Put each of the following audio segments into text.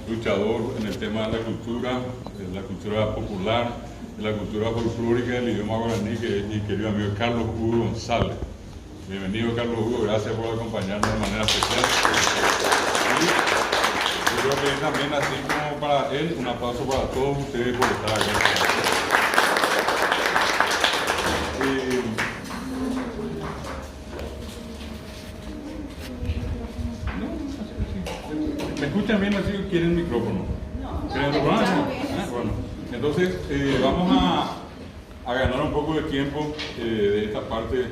luchador en el tema de la cultura popular, la cultura folclórica del idioma guaraní, que es mi querido amigo Carlos Hugo González. Bienvenido, Carlos Hugo, gracias por acompañarnos de manera especial. Y yo creo que también, así como para él, un aplauso para todos ustedes por estar aquí. ¿Me escuchan bien así o quieren el micrófono? ¿Quieren el micrófono? Bueno, entonces vamos a ganar un poco de tiempo de esta parte.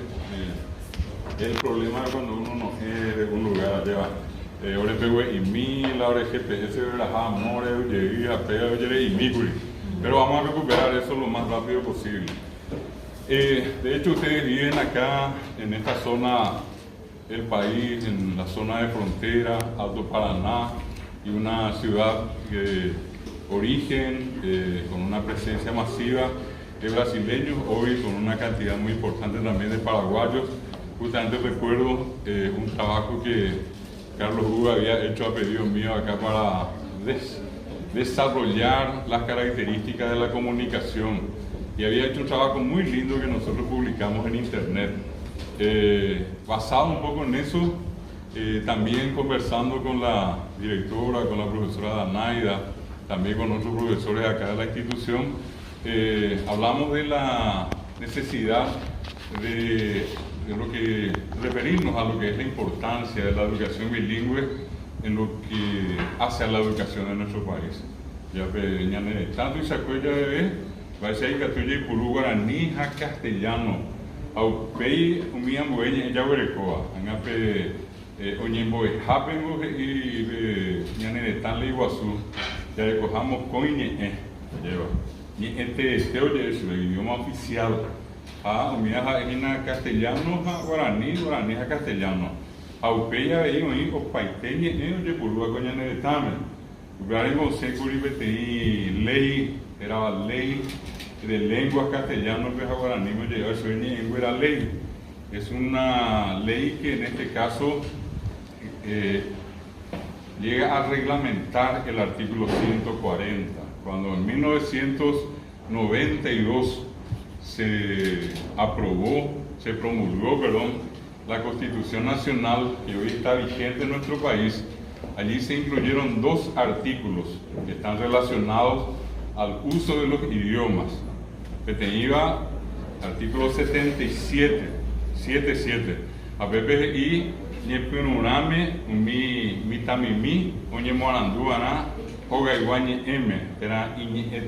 El problema cuando uno no es de un lugar allá. Ahora pego y mi, la hora GPS, las amores, llegué a pegar, y mi. Pero vamos a recuperar eso lo más rápido posible. De hecho, ustedes viven acá en esta zona del país, en la zona de frontera, Alto Paraná, y una ciudad de origen, con una presencia masiva de brasileños, hoy con una cantidad muy importante también de paraguayos. Justamente recuerdo un trabajo que Carlos Hugo había hecho a pedido mío acá para desarrollar las características de la comunicación, y había hecho un trabajo muy lindo que nosotros publicamos en internet. Basado un poco en eso, también conversando con la directora, con la profesora Danaida, también con otros profesores acá de la institución, hablamos de la necesidad de referirnos a lo que es la importancia de la educación bilingüe en lo que hace a la educación de nuestro país. Ya tanto y sacuella de va a ser que tú puru guaraní ha castellano aupei umia moeña ella huerecoa angape oñembo hapengo y ñane tan le iguazú ya recojamos coine lleva ni este oye es el idioma oficial. Umia ha castellano ha guaraní ha castellano aupeya y oí o paiteñe oye puru a coñane de tamen lugares con security ley era la ley de lenguas castellanas que guaraní me llegó a sueño en la ley. Es una ley que en este caso llega a reglamentar el artículo 140. Cuando en 1992 se promulgó, la Constitución Nacional que hoy está vigente en nuestro país, allí se incluyeron dos artículos que están relacionados al uso de los idiomas. Que te iba artículo 77, a PPI, ni punurame, mi tamimi, oñe moranduana, hoga iguañe m, era iñe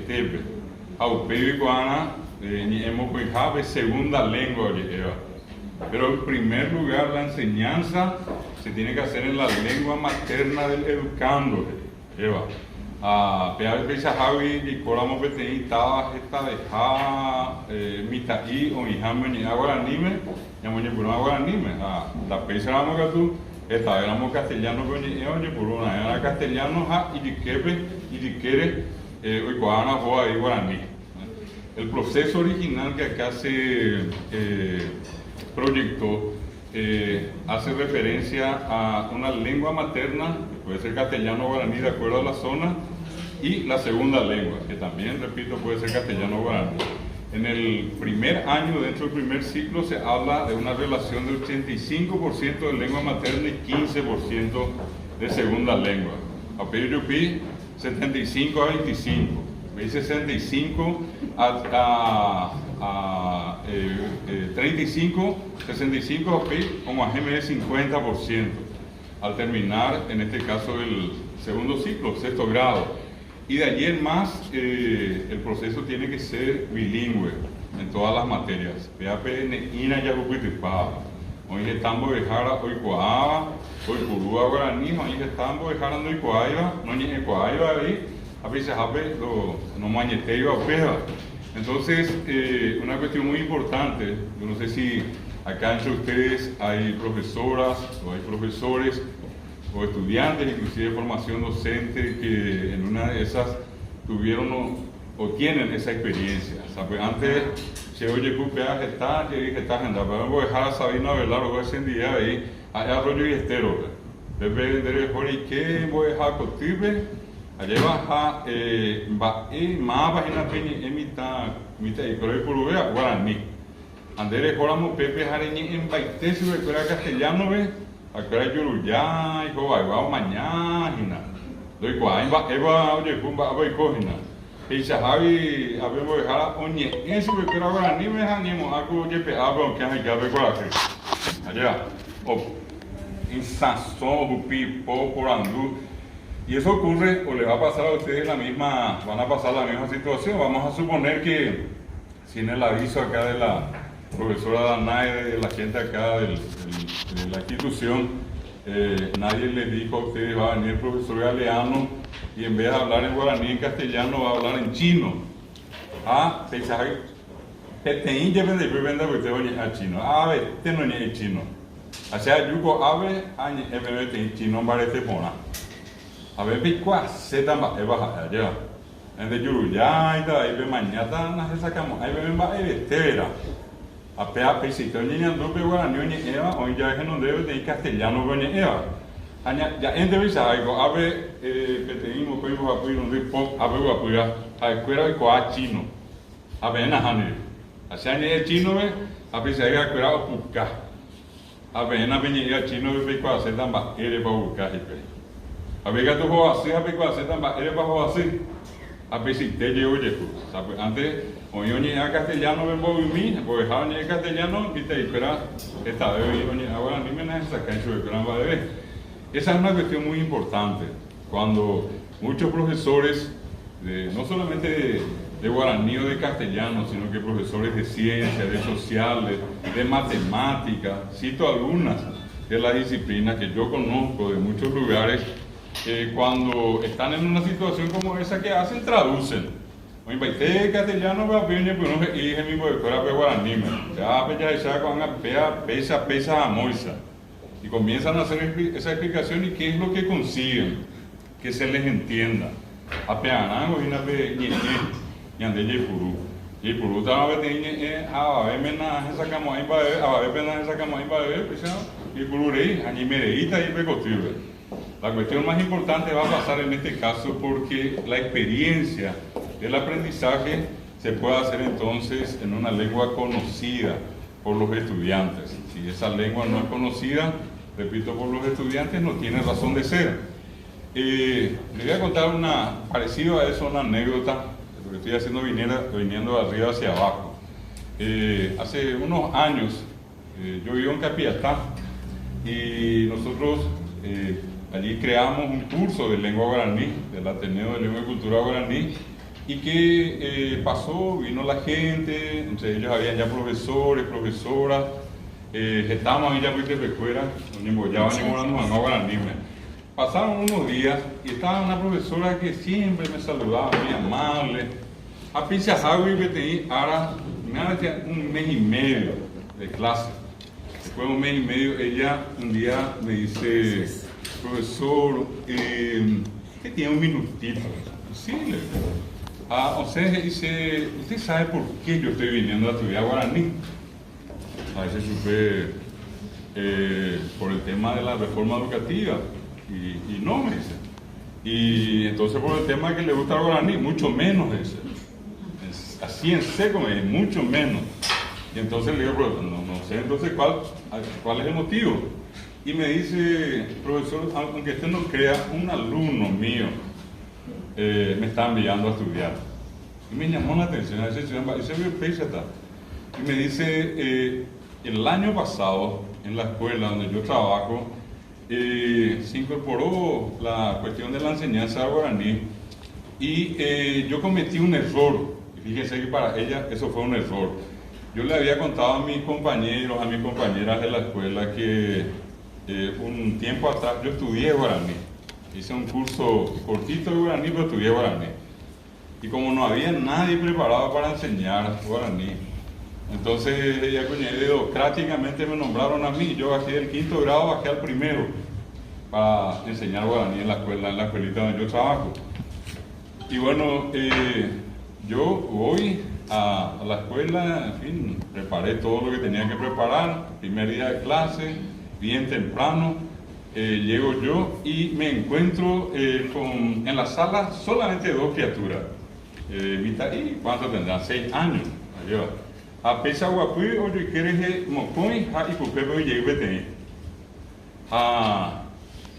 tebe. Aupei guana, ni hemos cuijave, segunda lengua, pero en primer lugar la enseñanza se tiene que hacer en la lengua materna del educando, Pear Javi y Coramo Peteni estaba esta de Mitaí o Hijame ni Aguaranime, Yamoñe por Aguaranime, la Pesa Ramogatu, esta éramos castellanos con Oye por una, era castellano y Diquere, Oicoana Joa y Guaraní. El proceso original que acá se proyectó hace referencia a una lengua materna, que puede ser castellano o guaraní de acuerdo a la zona, y la segunda lengua, que también, repito, puede ser castellano o guaraní. En el primer año, dentro del primer ciclo, se habla de una relación de 85% de lengua materna y 15% de segunda lengua. A Peyupi, 75 a 25. 65 a 35, 65 como a GME 50%, al terminar en este caso el segundo ciclo, sexto grado. Y de allí en más, el proceso tiene que ser bilingüe en todas las materias. Hoy estamos de jara, hoy coaba, hoy curúa guaraní, hoy estamos de jara, no coaiba, no ni coaiba ahí. A veces no mañeteo a peja. Entonces, una cuestión muy importante, yo no sé si acá entre ustedes hay profesoras o hay profesores o estudiantes, inclusive de formación docente, que en una de esas tuvieron o tienen esa experiencia. ¿Sabe? Antes se oye cupea está, que dije está agenda, pero voy a dejar a Sabina Velar o ese día ahí, hay arroyo y estero. Bebe de Hori que voy a cotibe, allá baja, más en la peña, mitad y por Urubea, Guaraní. Andere Joramo Pepe Jareñi en Baité, si recuerda castellano, ve, acá Yuruyá, y Jobaibao mañana. Doy Guaimba, Eva, oye, Pumba, Aba y Cojina. Y Sahabi, habemos dejado, oye, ese recuerda Guaraní, me dejanimos, algo que peaba, aunque hay que haber Guaraní. Allá, en Sazón, Jupi, Porandú. Y eso ocurre, o le va a pasar a ustedes van a pasar la misma situación. Vamos a suponer que, sin el aviso acá de la profesora Danae, de la gente acá de la institución, nadie les dijo a ustedes, va a venir el profesor Galeano y en vez de hablar en guaraní, en castellano, va a hablar en chino. Ah, pensaje, peteín ya vende, vende, porque usted va a chino. Ah, este no es chino. O sea, yuko ave, en chino, parece pona. A ver, picuá, se tamba, baja allá. En de Yuruyá, y ve mañana, nos sacamos, ahí ven, va, estera. A pea, pesito, niña, no pe guaraní, eva, hoy ya es no debe de castellano, eva. Ya, en de visa, algo, a ver, peteín, pues, va a poner un ripo, a ver, va a poner, a escuela de coa chino. A ver, en la jane. O sea, ni el chino, ve, a ver, se ha escuela o puca. A ver, en la venida chino, ve, picuá, se tamba, eres para buscar, a ver, que tú juegas así, a ver, cuando se tamba, eres para jugar así. A ver si te llevo, antes, hoy yo ni a castellano vengo a vivir, porque estaba ni a castellano, y te espera, esta vez, ahora ni me necesita que yo espera va a ver. Esa es una cuestión muy importante, cuando muchos profesores, no solamente de guaraní o de castellano, sino que profesores de ciencias, de sociales, de matemáticas, cito algunas de las disciplinas que yo conozco de muchos lugares, cuando están en una situación como esa, que hacen, traducen. Oye, baité castellano, va a venir, pero no es el mismo de fuera, pero guaraní, ya con una pesa a moisa. Y comienzan a hacer esa explicación y qué es lo que consiguen, que se les entienda. A peanango y una vez, y ande Yepurú. Yepurú, estaba a ver, a ver, menaje sacamos ahí para ver, a ver, menaje sacamos ahí para ver, pues ya, Yepurú rey, a ni mereíta y pecotible. La cuestión más importante va a pasar en este caso porque la experiencia del aprendizaje se puede hacer entonces en una lengua conocida por los estudiantes. Si esa lengua no es conocida, repito, por los estudiantes, no tiene razón de ser. Le voy a contar parecido a eso, una anécdota, lo que estoy haciendo viniendo de arriba hacia abajo. Hace unos años, yo vivo en Capiatá y nosotros allí creamos un curso de lengua guaraní, del Ateneo de Lengua y Cultura Guaraní, y que pasó, vino la gente, entre ellos habían ya profesores, profesoras, estábamos ahí ya muy de recuera, donde embollaban y morando en guaraní. Pasaron unos días y estaba una profesora que siempre me saludaba, muy amable. A pincha Javi BTI, ahora me hace un mes y medio de clase. Después de un mes y medio, ella un día me dice, profesor, ¿usted tiene un minutito? Sí, le digo. O sea, dice, ¿usted sabe por qué yo estoy viniendo a estudiar guaraní? A veces supe por el tema de la reforma educativa. Y no, me dice. Y entonces por el tema que le gusta el guaraní, mucho menos, dice. Así en seco, me dice, mucho menos. Y entonces le digo, no sé, entonces, ¿cuál es el motivo? Y me dice, profesor, aunque usted no crea, un alumno mío me está enviando a estudiar. Y me llamó la atención, y me dice, el año pasado, en la escuela donde yo trabajo, se incorporó la cuestión de la enseñanza de guaraní y yo cometí un error. Y fíjense que para ella eso fue un error. Yo le había contado a mis compañeros, a mis compañeras de la escuela que un tiempo atrás yo estudié guaraní. Hice un curso cortito de guaraní, pero estudié guaraní. Y como no había nadie preparado para enseñar guaraní, entonces ella democráticamente me nombraron a mí. Yo bajé del 5º grado, bajé al 1º para enseñar guaraní en la escuelita donde yo trabajo. Y bueno, yo voy a la escuela, en fin, preparé todo lo que tenía que preparar, primer día de clase, bien temprano, llego yo y me encuentro en la sala solamente dos criaturas. ¿Y cuánto tendrán? 6 años. A pesar guapui, oye, quieres mocoi, y cupepo y llegue.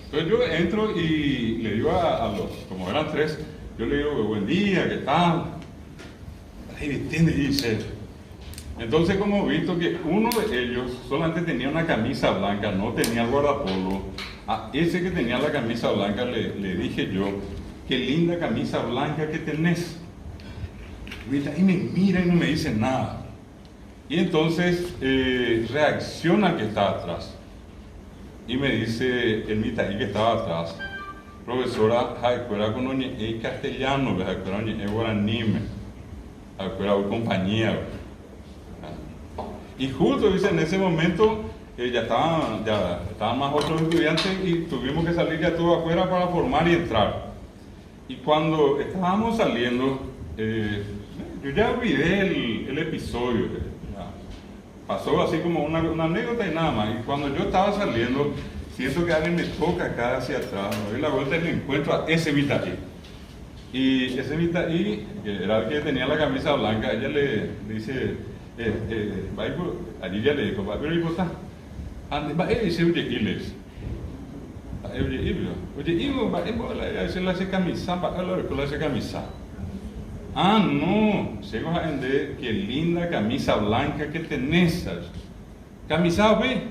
Entonces yo entro y le digo a los, como eran 3, yo le digo, buen día, ¿qué tal? Ahí entiende, dice. Entonces, como he visto que uno de ellos solamente tenía una camisa blanca, no tenía el guardapolvo, a ese que tenía la camisa blanca le dije yo, qué linda camisa blanca que tenés. Y me mira y no me dice nada. Y entonces reacciona el que está atrás. Y me dice el mitaí que estaba atrás, profesora, jacuera con oñe castellano, jacuera oñe guaranime, jacuera compañía. Y justo, dice, en ese momento ya estaban más otros estudiantes y tuvimos que salir ya todo afuera para formar y entrar. Y cuando estábamos saliendo, yo ya olvidé el episodio. Pasó así como una anécdota y nada más. Y cuando yo estaba saliendo, siento que alguien me toca acá hacia atrás. Me doy la vuelta y me encuentro a ese mitaí. Y ese mitaí, que era el que tenía la camisa blanca, ella le dice, allí ya le dijo, va, pero ¿y vos va, dice, oye, Iles. Oye, Ibio, va, ese le hace camisa, va, le hace camisa. No, llego a entender qué linda camisa blanca que tenés. Camisa, ve,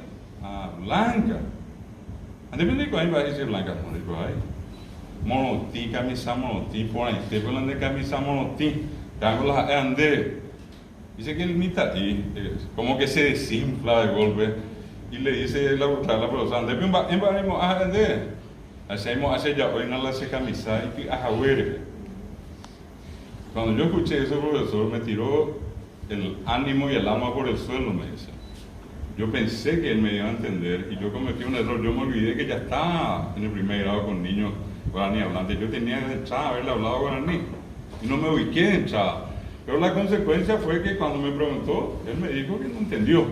blanca. Depende de cuál va a decir blanca, no digo, ay. Monotí, camisa monotí, por ahí, te ponen de camisa monotí, hago las ande. Dice que el mitaí, como que se desinfla de golpe, y le dice la profesora, depende, va a ande. Hace ya hoy no le hace camisa y a jahuere. Cuando yo escuché eso, profesor, me tiró el ánimo y el alma por el suelo, me dice. Yo pensé que él me iba a entender y yo cometí un error. Yo me olvidé que ya estaba en el primer grado con niños guaraní hablantes. Yo tenía de entrada haberle hablado guaraní y no me ubiqué de entrada. Pero la consecuencia fue que cuando me preguntó, él me dijo que no entendió.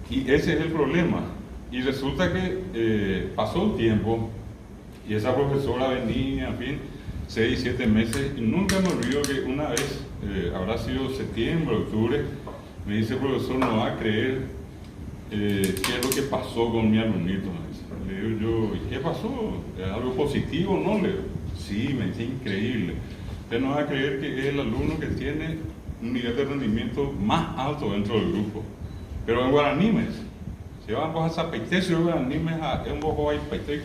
Y ese es el problema. Y resulta que pasó un tiempo y esa profesora venía, en fin, 6, 7 meses, y nunca me olvido que una vez, habrá sido septiembre, octubre, me dice, profesor, no va a creer qué es lo que pasó con mi alumnito. Le digo yo, ¿y qué pasó? ¿Es algo positivo? No, le digo, sí, me dice, increíble. Usted no va a creer que es el alumno que tiene un nivel de rendimiento más alto dentro del grupo. Pero en guaraní, me dice, se van a zapeite, se van a guaraní, es un poco ahí, peite,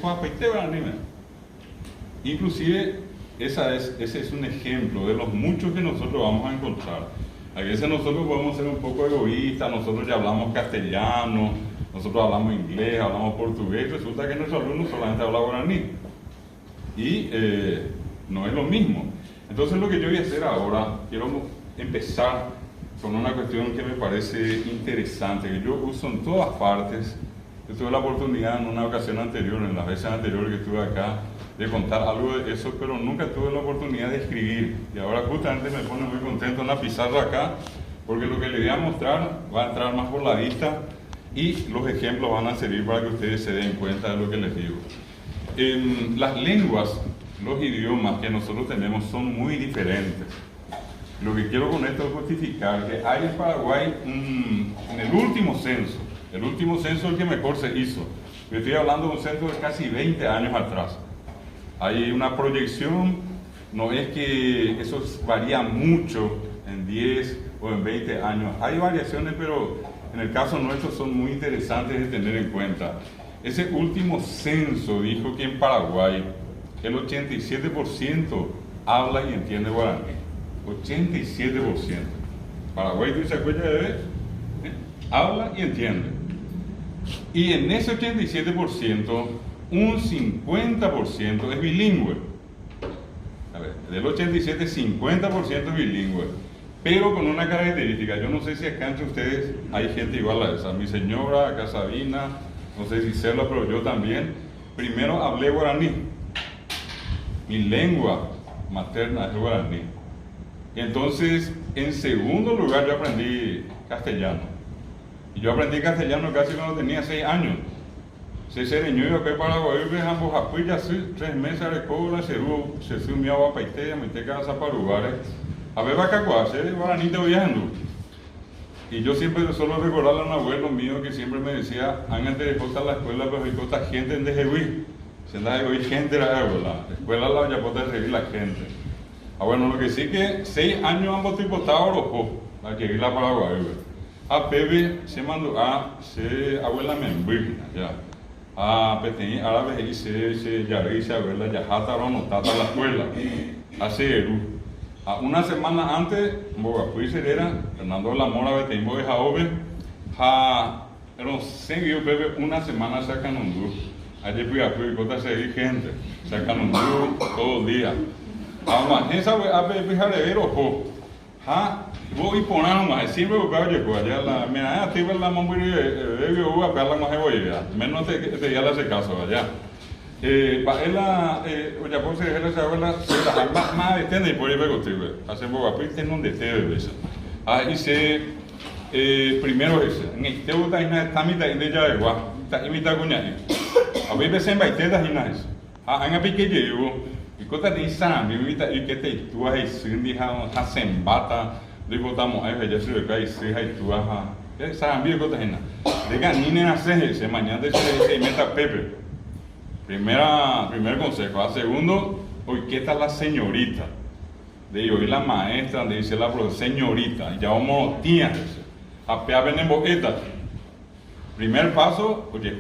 guaraní. Inclusive, ese es un ejemplo de los muchos que nosotros vamos a encontrar. A veces nosotros podemos ser un poco egoístas, nosotros ya hablamos castellano, nosotros hablamos inglés, hablamos portugués, resulta que nuestro alumno solamente habla guaraní. Y no es lo mismo. Entonces lo que yo voy a hacer ahora, quiero empezar con una cuestión que me parece interesante, que yo uso en todas partes. Yo tuve la oportunidad en una ocasión anterior, en las veces anteriores que estuve acá, de contar algo de eso, pero nunca tuve la oportunidad de escribir. Y ahora justamente me pone muy contento en la pizarra acá, porque lo que les voy a mostrar va a entrar más por la vista y los ejemplos van a servir para que ustedes se den cuenta de lo que les digo. Las lenguas, los idiomas que nosotros tenemos son muy diferentes. Lo que quiero con esto es justificar que hay en Paraguay, en el último censo el que mejor se hizo, yo estoy hablando de un censo de casi 20 años atrás. Hay una proyección, no es que eso varía mucho en 10 o en 20 años. Hay variaciones, pero en el caso nuestro son muy interesantes de tener en cuenta. Ese último censo dijo que en Paraguay el 87% habla y entiende guaraní. 87%. Paraguay, ¿tú se acuerdas de ver? Habla y entiende. Y en ese 87%, un 50% es bilingüe. A ver, del 87, 50% es bilingüe. Pero con una característica, yo no sé si acá entre ustedes hay gente igual a esa. Mi señora, acá Sabina, no sé si Cela, pero yo también. Primero hablé guaraní. Mi lengua materna es guaraní. Entonces, en segundo lugar, yo aprendí castellano. Y yo aprendí castellano casi cuando tenía 6 años. se sereñó y acá para Guaybe, ambos apoya 3 meses de cola, se sumió a Guapaité, a meter casa para lugares. A ver, va a hacer guaranita viajando. Y yo siempre solo recordarle a un abuelo mío que siempre me decía, antes de costar la escuela, pero hay costas gente en Dejehuí. Se anda hoy gente la escuela la ya puede recibir la gente. Bueno, lo que sí que 6 años ambos tipos estaban los para que ir la Paraguay. A Pepe se mandó a se abuela membrina ya. A Petén árabe y se ya dice abuela ya jataron no tata la escuela. Hace una semana antes, Bogapui Serera, Fernando de la Mora, Betembo de Jaobe, pero se vio Pepe una semana sacan un duro. Ayer fui a Puicota seguir gente, sacan un duro todo el día. Ahora, esa a Pepe Jarevero, voy a poner más, siempre voy a llegar allá, la mira, a ti ver la mamá de uva, para la más de boya, menos te ya le hace caso allá. Para ella, ya por si ella se habla, más de tener y por ahí pego usted, hace poco, pues tiene un detalle de eso. Hice, primero ese, en este bota está mitad de ya de gua, está mitad cuñaje. A veces se embaite das inas. En a pique llevo, y cota de sana, mi vida y que te tú ahí sin dejar hacen bata, le botamos ahí ya se le cae se ahí tú ajá. Esa mi cota ina. De ganine nace se mañana se meta Pepe. Primer consejo. Segundo, hoy qué tal la señorita. De hoy la maestra, de dice la profesora señorita, ya vamos tías. A pea venen boquetas. Primer paso, oye,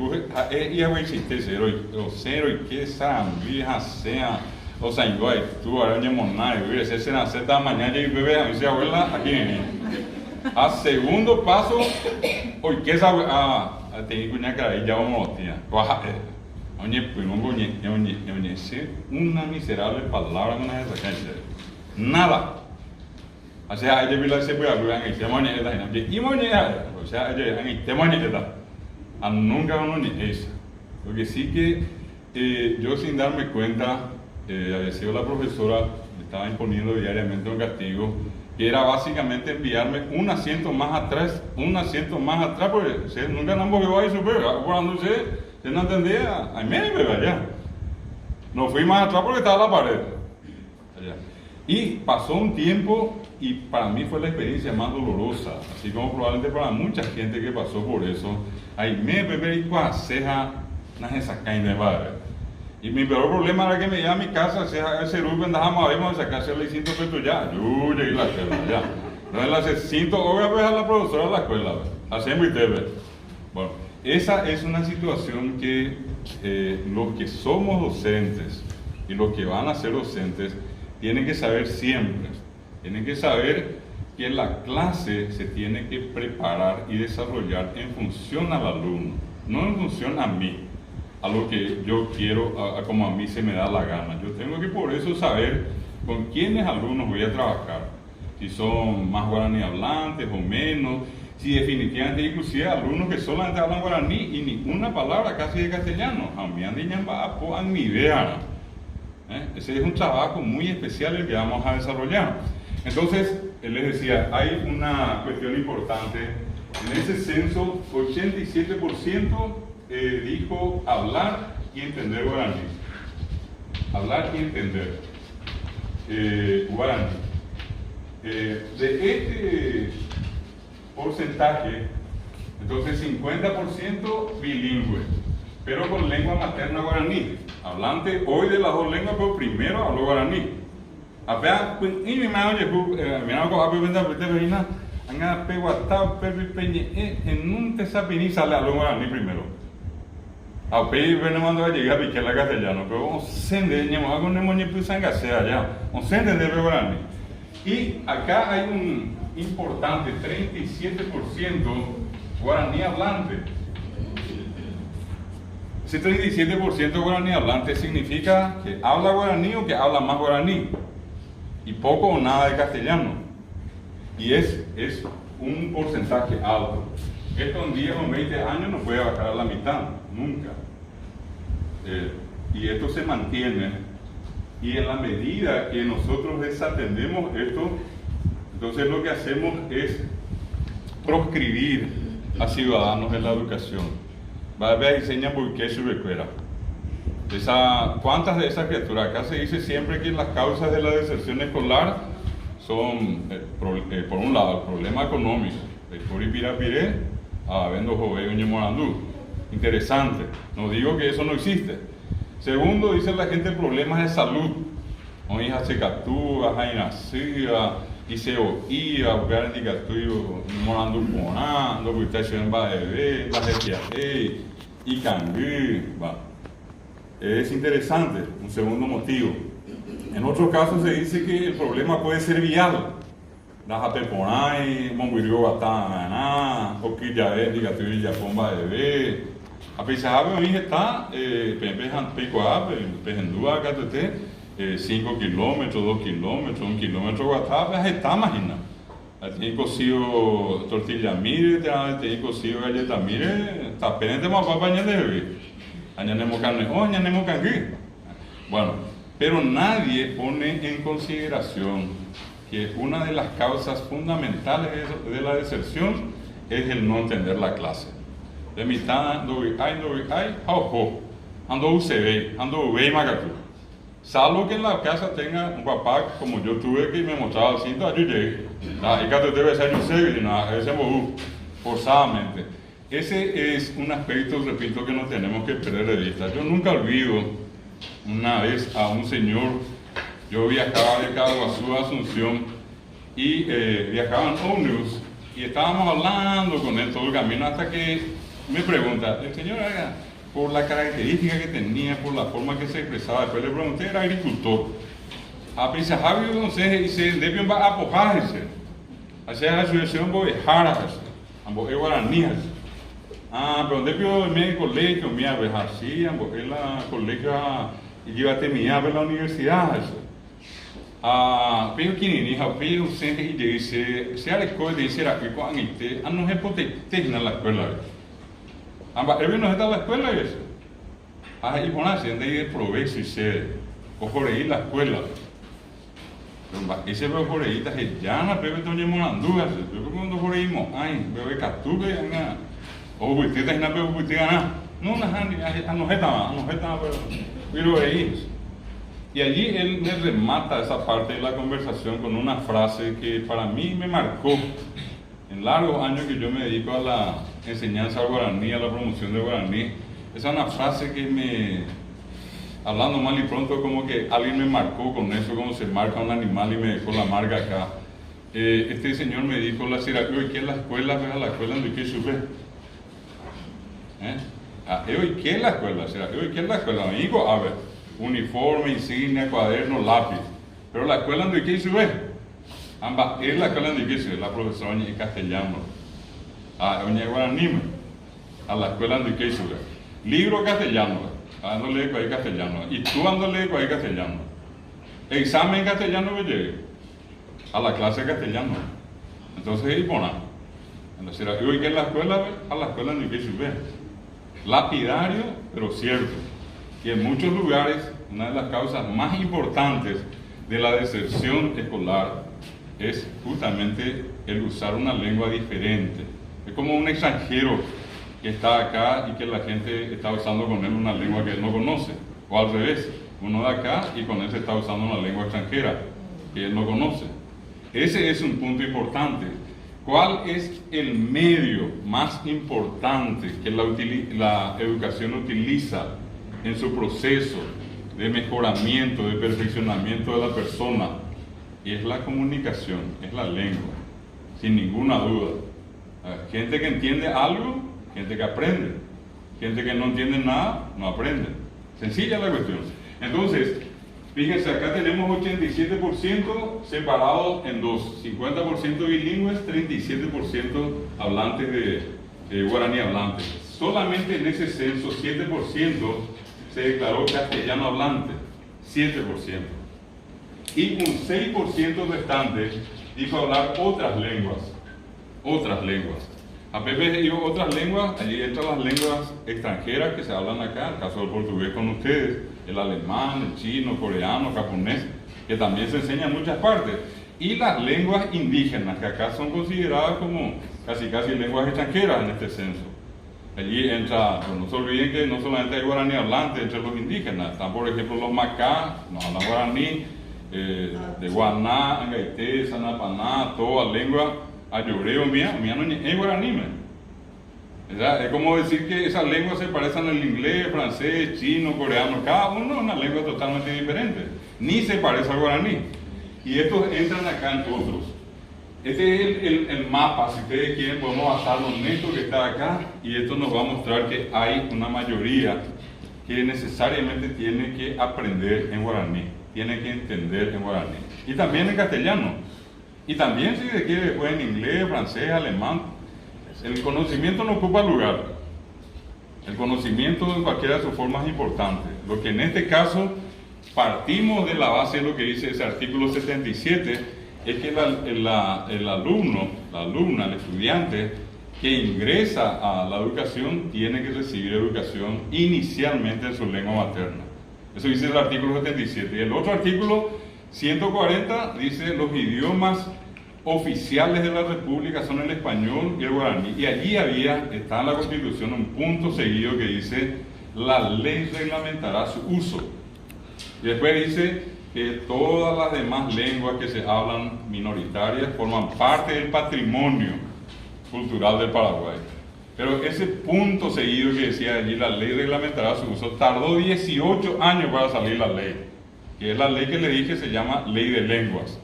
ella va a existir cero y que esa vieja sea, o sea, igual, tú ahora no nada, y ese se nace esta mañana y bebé, a mí se abuela aquí en a segundo paso, oye, que esa, te cuña que ahí ya vamos tía, oye, pues no oye, una miserable palabra con esa cancha, nada. O sea, ella vio la se puede hablar en el tema de esta, y moneda, o sea, ella en el tema de esta. Nunca uno ni esa. Porque sí que yo sin darme cuenta, había sido la profesora, me estaba imponiendo diariamente un castigo, que era básicamente enviarme un asiento más atrás, porque nunca nos movió ahí súper, cuando se no entendía, a mí me pega ya. No fui más atrás porque estaba la pared. Allá. Y pasó un tiempo y para mí fue la experiencia más dolorosa, así como probablemente para mucha gente que pasó por eso. Ahí me bebé y cuaseja, nace sacar de padre. Y mi peor problema era que me iba a mi casa, ese grupo andaba a sacarse el 600 pesos ya. Yo llegué a la escuela ya. Entonces las 600 horas a la profesora de la escuela, hacemos y te ve. Bueno, esa es una situación que los que somos docentes y los que van a ser docentes tienen que saber siempre. Tienen que saber que la clase se tiene que preparar y desarrollar en función al alumno, no en función a mí, a lo que yo quiero, a como a mí se me da la gana. Yo tengo que por eso saber con quiénes alumnos voy a trabajar, si son más guaraní hablantes o menos, si definitivamente inclusive alumnos que solamente hablan guaraní y ninguna palabra casi de castellano, a mí a mi idea. Ese es un trabajo muy especial el que vamos a desarrollar. Entonces, él les decía, hay una cuestión importante. En ese censo, 87% dijo hablar y entender guaraní. Hablar y entender guaraní. De este porcentaje, entonces 50% bilingüe, pero con lengua materna guaraní. Hablante hoy de las dos lenguas, pero primero habló guaraní. Apea, y mi madre, mi mamá coja pependa, pues te veina, anga peguatao, peñe, en un tesapini sale a lo guaraní primero. Apea, venimos a llegar a piquar la castellano, pero vamos a entender, vamos a poner moñe pues sangasea allá, vamos a entender el guaraní. Y acá hay un importante 37% guaraní hablante. Ese 37% guaraní hablante significa que habla guaraní o que habla más guaraní. Y poco o nada de castellano. Y es un porcentaje alto. Esto en 10 o 20 años no puede bajar a la mitad, nunca. Y esto se mantiene. Y en la medida que nosotros desatendemos esto, entonces lo que hacemos es proscribir a ciudadanos en la educación. va a ver enseñan por qué se recuerda. ¿Cuántas de esas criaturas? Acá se dice siempre que las causas de la deserción escolar son, por un lado, el problema económico, el Curipirapiré, Vendo Joveo y Morandú. Interesante, no digo que eso no existe. Segundo, dice la gente problemas de salud. O hija se captura, hay nacida, y se oía, buscar indicativo, Morandú Ponando, porque está en Baebé, la Jequiaé, y Cangú, va. Es interesante, un segundo motivo. En otros casos se dice que el problema puede ser vial. La Japeponay, Monguirio Batana, Oquillaé, Digatuí, Yapomba de B. A pesar de que está, Pejendúa, Catete, 5 kilómetros, 2 kilómetros, 1 kilómetro, Guatá, está, imagina. Tiene cocido tortilla mire, tiene cocido galleta mire, está pendiente más para bañar de bebé. Añademos carne, añademos cangrí. Bueno, pero nadie pone en consideración que una de las causas fundamentales de la deserción es el no entender la clase. De mitad, ando UCB, ando UB Macatú. Salvo que en la casa tenga un papá como yo tuve que me mostraba el cinto, ayudé. Y que debe ser un serio, ese forzadamente. Ese es un aspecto, repito, que no tenemos que perder de vista. Yo nunca olvido una vez a un señor, yo viajaba de Caguazú a Asunción y viajaba en ómnibus y estábamos hablando con él todo el camino hasta que me pregunta, el señor por la característica que tenía, por la forma que se expresaba, después le pregunté, era agricultor. A pesar de que entonces dice, debe apojarse, hacer la asociación de jaras, ambos guaraníes. Pero debe me colegio, mi sí, ambos en la colegio y llévate mi a la universidad. Pero que ni hija, pero sempre dice, se a escola dice era que con este, no es potente en la escuela. Él no está en la escuela eso. Y por la senda y el provecho y se ojoreí la escuela. Ese veo joreíta que ya no bebe toñe Morandú, yo cuando joreímos, bebe catube, o buitita y no bebe buitita, no pero ahí. Y allí él me remata esa parte de la conversación con una frase que para mí me marcó en largos años que yo me dedico a la enseñanza al guaraní, a la promoción del guaraní. Esa es una frase que me, hablando mal y pronto, como que alguien me marcó con eso, como se marca un animal y me dejó la marca acá. Este señor me dijo, ¿y qué es la escuela? ¿A la escuela donde qué sube? ¿Y qué es la escuela? ¿Y qué es la escuela? Me dijo, a ver, uniforme, insignia, cuaderno, lápiz. Pero la escuela donde qué sube? Ambas, es la escuela donde qué sube, la profesora en castellano. Doña Guaraní, a la escuela donde qué sube. Libro castellano, ando leer con castellano. Y tú ando leer con castellano. Examen castellano que llegue a la clase castellano. Entonces, y bueno, entonces, ¿y qué es la escuela? A la escuela donde qué sube. Lapidario, pero cierto. Y en muchos lugares, una de las causas más importantes de la deserción escolar es justamente el usar una lengua diferente. Es como un extranjero que está acá y que la gente está usando con él una lengua que él no conoce. O al revés, uno de acá y con él se está usando una lengua extranjera que él no conoce. Ese es un punto importante. ¿Cuál es el medio más importante que la educación utiliza en su proceso de mejoramiento, de perfeccionamiento de la persona? Y es la comunicación, es la lengua, sin ninguna duda. Gente que entiende algo, gente que aprende. Gente que no entiende nada, no aprende. Sencilla la cuestión. Entonces, fíjense, acá tenemos 87% separados en dos, 50% bilingües, 37% hablantes de guaraní hablantes. Solamente en ese censo, 7% se declaró castellano hablante, 7%. Y un 6% restante dijo hablar otras lenguas. A Pepe digo otras lenguas, allí entran las lenguas extranjeras que se hablan acá, el caso del portugués con ustedes, el alemán, el chino, coreano, japonés, que también se enseña en muchas partes. Y las lenguas indígenas, que acá son consideradas como casi lenguas extranjeras en este censo. Allí entra, pues no se olviden que no solamente hay guaraní hablante entre los indígenas, están por ejemplo los macá, nos hablan guaraní, de Guaná, Angaité, Sanapaná, toda la lengua, ayoreo mía no es guaraní, es como decir que esas lenguas se parecen al inglés, francés, chino, coreano, cada uno es una lengua totalmente diferente, ni se parece al guaraní, y estos entran acá en otros. Este es el mapa, si ustedes quieren podemos basarlo en esto que está acá, y esto nos va a mostrar que hay una mayoría que necesariamente tiene que aprender en guaraní, tiene que entender en guaraní, y también en castellano, y también si se quiere después en inglés, francés, alemán. El conocimiento no ocupa lugar, el conocimiento en cualquiera de sus formas es importante. Lo que en este caso partimos de la base de lo que dice ese artículo 77, es que el alumno, la alumna, el estudiante que ingresa a la educación tiene que recibir educación inicialmente en su lengua materna. Eso dice el artículo 77. Y el otro artículo 140 dice los idiomas oficiales de la República son el español y el guaraní. Y allí está en la Constitución un punto seguido que dice la ley reglamentará su uso. Y después dice que todas las demás lenguas que se hablan minoritarias forman parte del patrimonio cultural del Paraguay. Pero ese punto seguido que decía allí, la ley reglamentará su uso, tardó 18 años para salir la ley, que es la ley que le dije se llama Ley de Lenguas.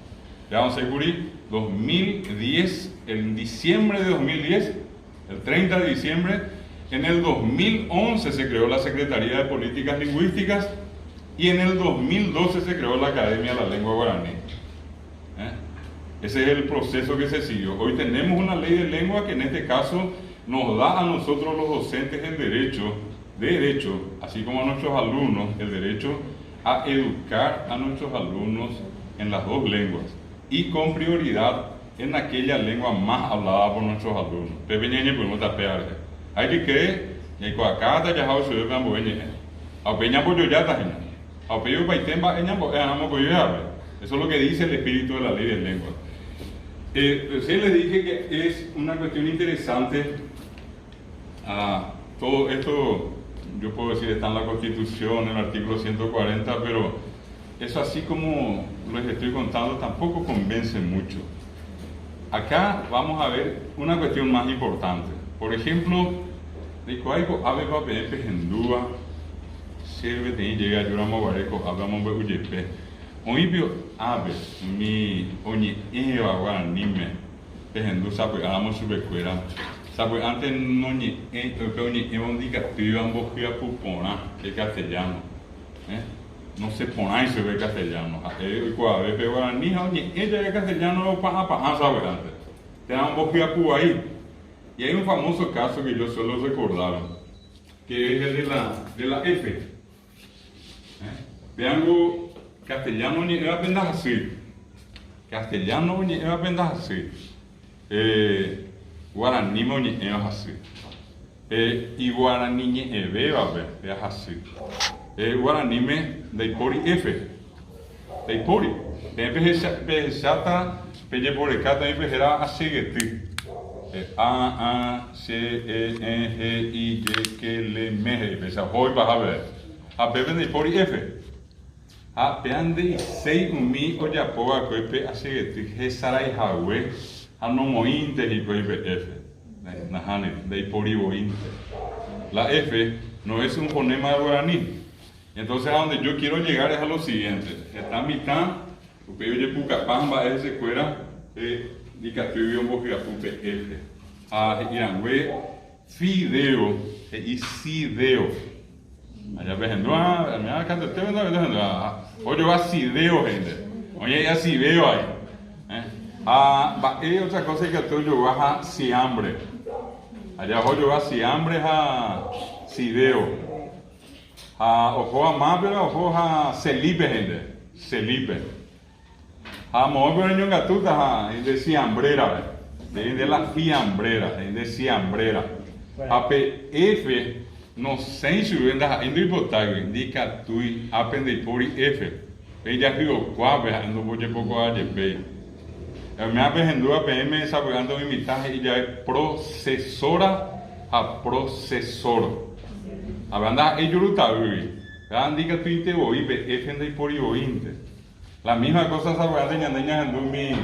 Ya vamos a descubrir, 2010, en diciembre de 2010, el 30 de diciembre, en el 2011 se creó la Secretaría de Políticas Lingüísticas, y en el 2012 se creó la Academia de la Lengua Guaraní. Ese es el proceso que se siguió. Hoy tenemos una ley de lengua que en este caso nos da a nosotros los docentes el derecho, así como a nuestros alumnos, el derecho a educar a nuestros alumnos en las dos lenguas y con prioridad en aquella lengua más hablada por nuestros alumnos. Pepeñeñe podemos tapear. Hay que creer, y hay coacata, ya hay que camboeñe. A peña por yoyata, eso es lo que dice el espíritu de la ley de lengua. Sí les dije que es una cuestión interesante. Todo esto, yo puedo decir, está en la Constitución, en el artículo 140, pero eso así como les estoy contando tampoco convence mucho. Acá vamos a ver una cuestión más importante. Por ejemplo, de Coaico, Ave Papel, Pejendúa, Sirve de llega a Yuramo Bareco, hablamos de Uyepe. Oibio Ave, mi Oñi Eva Guaranime, Pejendú, sabe, hablamos su becuera. Sabe, antes no ni Eva indicativo, ambos que apupona, que castellano. No se pone y se ve castellano. Cuando ve Guaraní, ella es castellano, paja, sabe, antes. Tenemos que apu ahí. Y hay un famoso caso que yo suelo recordar, que es el de la F. Vean, castellano ni era apenas así. Castellano ni era apenas así. Guaraní ni era así. Y guaraní ni ebeba es así. Guaraní me de pori F. De pori. De chata, pelle por el cata y pejera así que ti. A, C, E, G, I, Y, K, L, M, G. Pesa hoy vas a ver. A beben de pori F. A pean de 6 umi o ya poa coipe así que ti. Gesarai hawe. A no mointe y coipe F. Nahane, de pori bointe. La F no es un fonema de guaraní. Entonces a donde yo quiero llegar es a lo siguiente. Está a mitad, upeo ye pucapamba es secuera, dicatubio un bogia pupe F. Irangüe, fideo, y sideo. Allá ves, me ha cantado, te ven, oye, va sideo, gente. Oye, ya si veo ahí. Hay otra cosa que yo baja siambre. Allá yo va siambre a sideo. Ojo a Mabel, ojo a Celipe, gente. Celipe. A mover en Yongatuta, de siambrera, de la fiambrera, de siambrera. A PF, no sé si venda en Ripotague, indica tu apende por F. Ella digo, cuave, no voy a poco a llevar. Me ha vendido a PM, sabe, ando mi mitaje y ya es procesora a procesor. A banda eyurutaui. Andika tuinte oibe efende por iointe. La misma cosa sabe de ñandeña en mi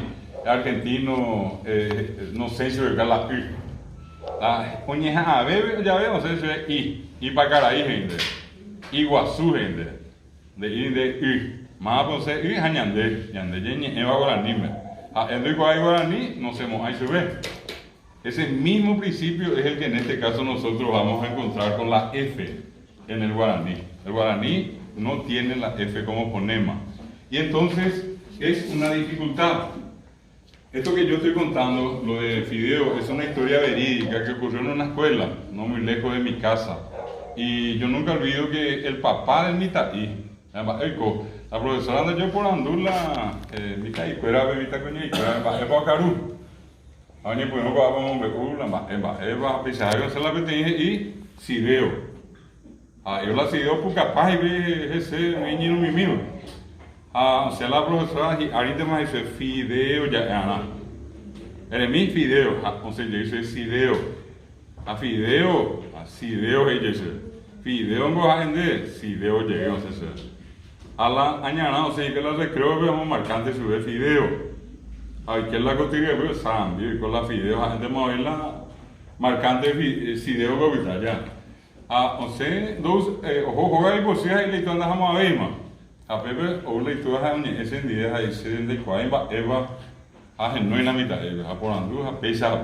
argentino no sé si es la u. La oñeja a bebe ya veo, no sé si es i para Caraí gente. Iguazú gente. De i de u. Más pues u hañande, ñande ñe eva guaraní. A enrico hay guaraní no se mo ahí se ve. Ese mismo principio es el que en este caso nosotros vamos a encontrar con la F en el guaraní. El guaraní no tiene la F como fonema. Y entonces es una dificultad. Esto que yo estoy contando, lo de Fideo, es una historia verídica que ocurrió en una escuela, no muy lejos de mi casa. Y yo nunca olvido que el papá de Mitaí, la profesora de yo por Andula, Mitaí, fuera bebita coña y fuera Eva Caru. Añe pues no vamos a ver Eva, pisaje se la petije y Fideo. Eu la Fideo por capaz de ese menino mío. Se la profesora ahorita me dice Fideo ya Ana. Eres mi Fideo, entonces yo dice Fideo. A Fideo, a Fideo ella dice. Fideo no va a vender, Fideo llega a ser. A la añana, o sea que la recreo vemos marcante sobre Fideo. Ay, que la cotidiana veo Sambi con la Fideo, la gente mueve la marcante Fideo que ya. O sea, dos ojo hay posibilidad y le andamos a ver más. A Pepe o leitura ese día ahí se de cuaima Eva a no en la mitad a por andú a pesa.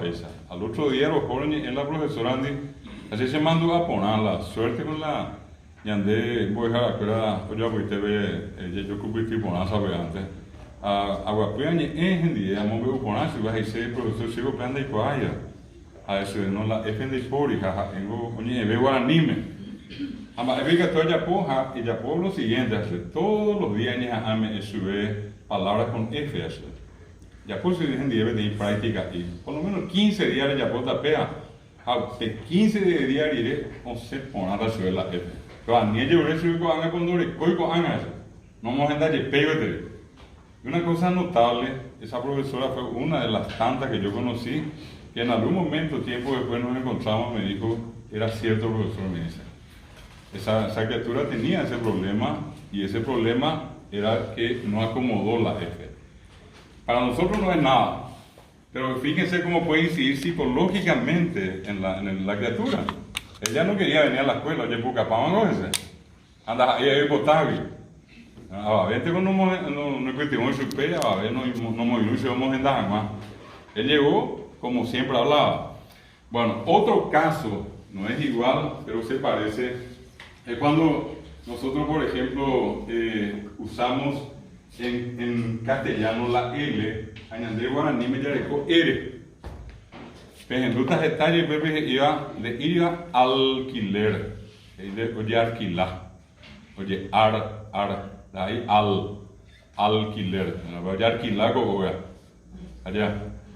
Al otro día los jóvenes en la profesora Andy así se mandó a poner la suerte con la yande voy a dejar que era yo pues te ve yo cubrí tipo nada sabe antes a guapiañe en día mo veo poner si vas a ser profesor sigo planta y cuaya a eso no la F de histórica tengo oye veo anime. Ama eviga toda Yapoja y Yapo lo siguiente hace todos los días ya ame sube palabras con F hace. Yapo se dejen de ir práctica y por lo menos 15 días de Yapo tapea. De 15 días iré no se poner a subir la F. Pero a ni yo le subir con anga con dore coi con anga. No vamos a andar de pégate. Una cosa notable, esa profesora fue una de las tantas que yo conocí que en algún momento tiempo después nos encontramos me dijo era cierto profesor me dice. Esa criatura tenía ese problema y ese problema era que no acomodó la F. Para nosotros no es nada, pero fíjense cómo puede incidir psicológicamente en la criatura. Ella no quería venir a la escuela, oye, porque papá ese. Anda, ella es potable. A ver, no cuestionamos su pega, a ver, no vamos a andar más. Él llegó como siempre hablaba. Bueno, otro caso, no es igual, pero se parece. Es cuando nosotros, por ejemplo, usamos en castellano la L, añadir guaraní me yareco R. Pues en rutas detalles, iba de ir a alquiler, oye alquilar, oye de ahí alquiler, voy a alquilar como allá.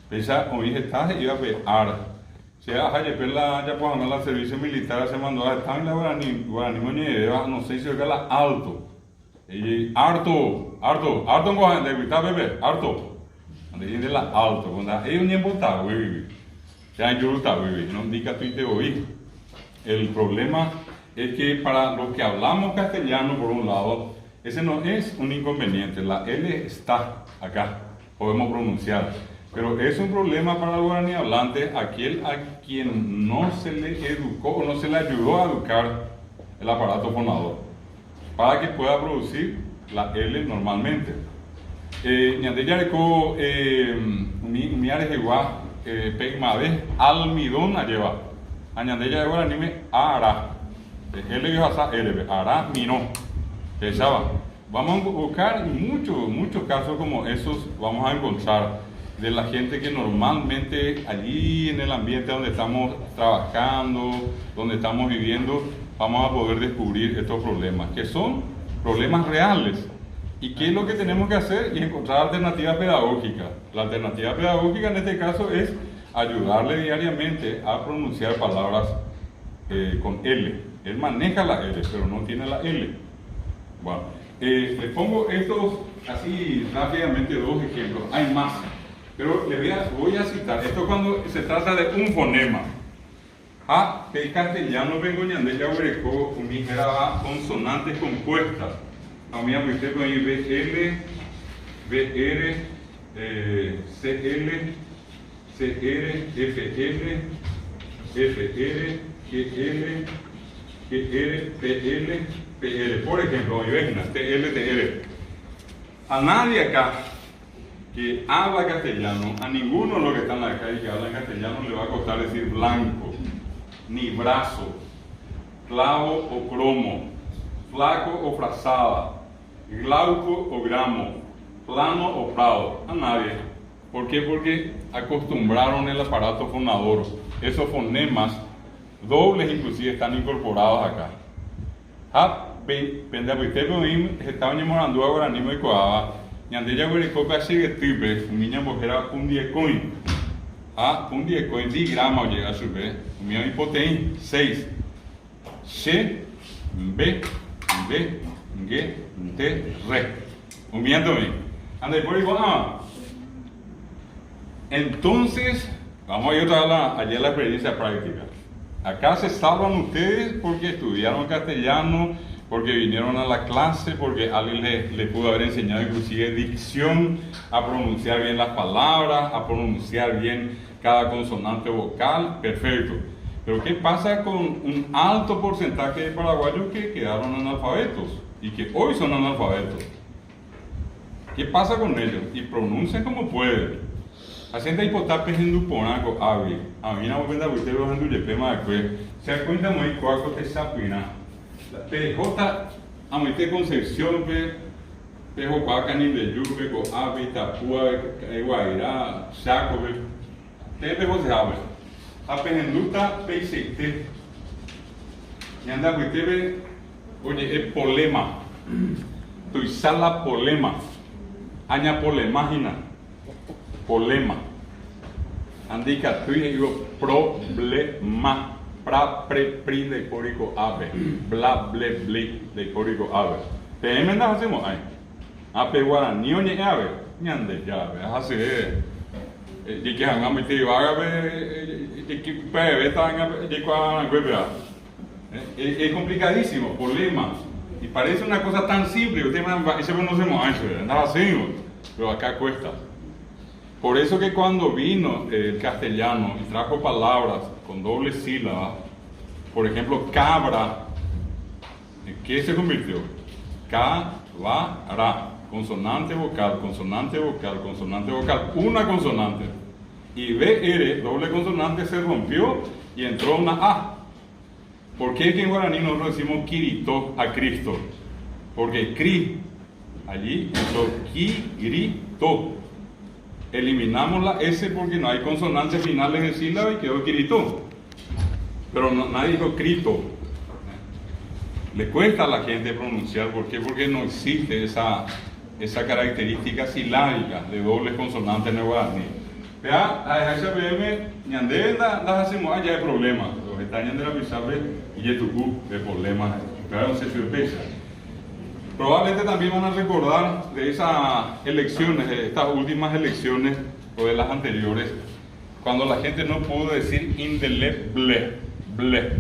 Esa oí está iba a ver se hace pela ya pues la servicio militar se mandó a estar en la guaraní no sé si es la alto y harto con de evitar bebé harto de la alto cuando hay un tiempo está ya yo está no diga tú te oí. El problema es que para los que hablamos castellano por un lado ese no es un inconveniente, la L está acá, podemos pronunciar. Pero es un problema para el guaraní hablante, aquel a quien no se le educó o no se le ayudó a educar el aparato fonador, para que pueda producir la L normalmente. Ñande yareco mi área igual, pegmade, almidón a llevar. Añande ya de guaraní me ara. L yo hasta L, ara minó. Vamos a buscar muchos casos como esos, vamos a encontrar de la gente que normalmente allí en el ambiente donde estamos trabajando, donde estamos viviendo, vamos a poder descubrir estos problemas, que son problemas reales. ¿Y qué es lo que tenemos que hacer? Y encontrar alternativas pedagógicas. La alternativa pedagógica en este caso es ayudarle diariamente a pronunciar palabras con L. Él maneja la L, pero no tiene la L. Bueno, les pongo estos así rápidamente dos ejemplos. Hay más. Pero voy a citar, esto cuando se trata de un fonema. El castellano vengo ñande ya huereco, mi era consonantes compuestas. A mí me usted con BL, BR, CL, CR, FL, FR, GL, GR, PL, PL. Por ejemplo, imaginas, TL, TR. A nadie acá que habla castellano, a ninguno de los que están acá y que hablan castellano le va a costar decir blanco, ni brazo, clavo o cromo, flaco o frazada, glauco o gramo, plano o prado. A nadie. ¿Por qué? Porque acostumbraron el aparato fonador. Esos fonemas dobles inclusive están incorporados acá. Estaban llamando a Guaraní y Coaba. Ñande ya huereco casi que triple, niña bojera un diecoin. Un diecoin de grama llega a su vez. Mi hipoteín 6. C, B, D, G, T, Re. Humiendo bien. Ande por igual. Entonces, vamos a ir allá a la experiencia práctica. Acá se salvan ustedes porque estudiaron castellano, porque vinieron a la clase, porque alguien les pudo haber enseñado inclusive dicción, a pronunciar bien las palabras, a pronunciar bien cada consonante vocal, perfecto. Pero ¿qué pasa con un alto porcentaje de paraguayos que quedaron analfabetos y que hoy son analfabetos? ¿Qué pasa con ellos? Y pronuncian como pueden. Hacienda hipotape en duponaco ave. A mí no me cuenta que usted lo han duje pema de se da cuenta muy cuaco te sapina. La PJ a mí te concepción pejo cuaca ni de yupe co ave tapua guaira saco te pejo se abre. A pejenduta PCT. Y anda que usted ve oye es polema. Tu sala polema. Aña polemagina. Polema. Andica tu digo problema. Pra pri de código ave. Bla ble ble de código ave. Te emendas hacemos ahí. Ape guaraní oñe ave. Ñande ya ve. Así y que hagamos te vaga ve que pebe tan de cuan es complicadísimo, problema. Y parece una cosa tan simple, usted ese conocemos a eso, andaba así, pero acá cuesta. Por eso que cuando vino el castellano y trajo palabras con doble sílaba, por ejemplo, cabra, ¿en qué se convirtió? Cabra, consonante vocal, consonante vocal, consonante vocal, una consonante. Y BR, doble consonante, se rompió y entró una A. ¿Por qué que en guaraní nosotros decimos Kirito a Cristo? Porque Cri, allí entró Kirito. Eliminamos la S porque no hay consonantes finales de sílaba y quedó Kirito. Pero nadie dijo Crito. Le cuesta a la gente pronunciar. ¿Por qué? Porque no existe esa característica silábica de dobles consonantes en el guaraní. Vea, a HPM, ñande las hacemos allá de problemas. Los estañan de la Pizape y Yetucú de problemas. Pero no se sorpresa. Probablemente también van a recordar de esas elecciones, de estas últimas elecciones o de las anteriores, cuando la gente no pudo decir indeleble, ble.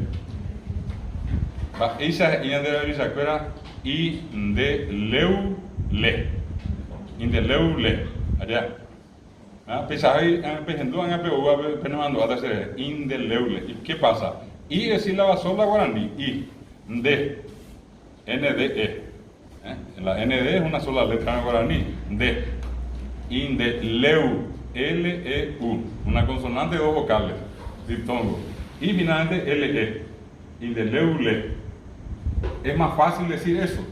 Esa y de la bisacuera indeleule, indeleule, allá. Pesaje, empezando a pegar, penando a hacer indeleule. ¿Y qué pasa? Y es sílaba sola guaraní, de, NDE. La ND es una sola letra en guaraní. D. Indeleu. L-E-U. Una consonante y dos vocales. Diptongo. Y finalmente L-E. Indeleule. Es más fácil decir eso.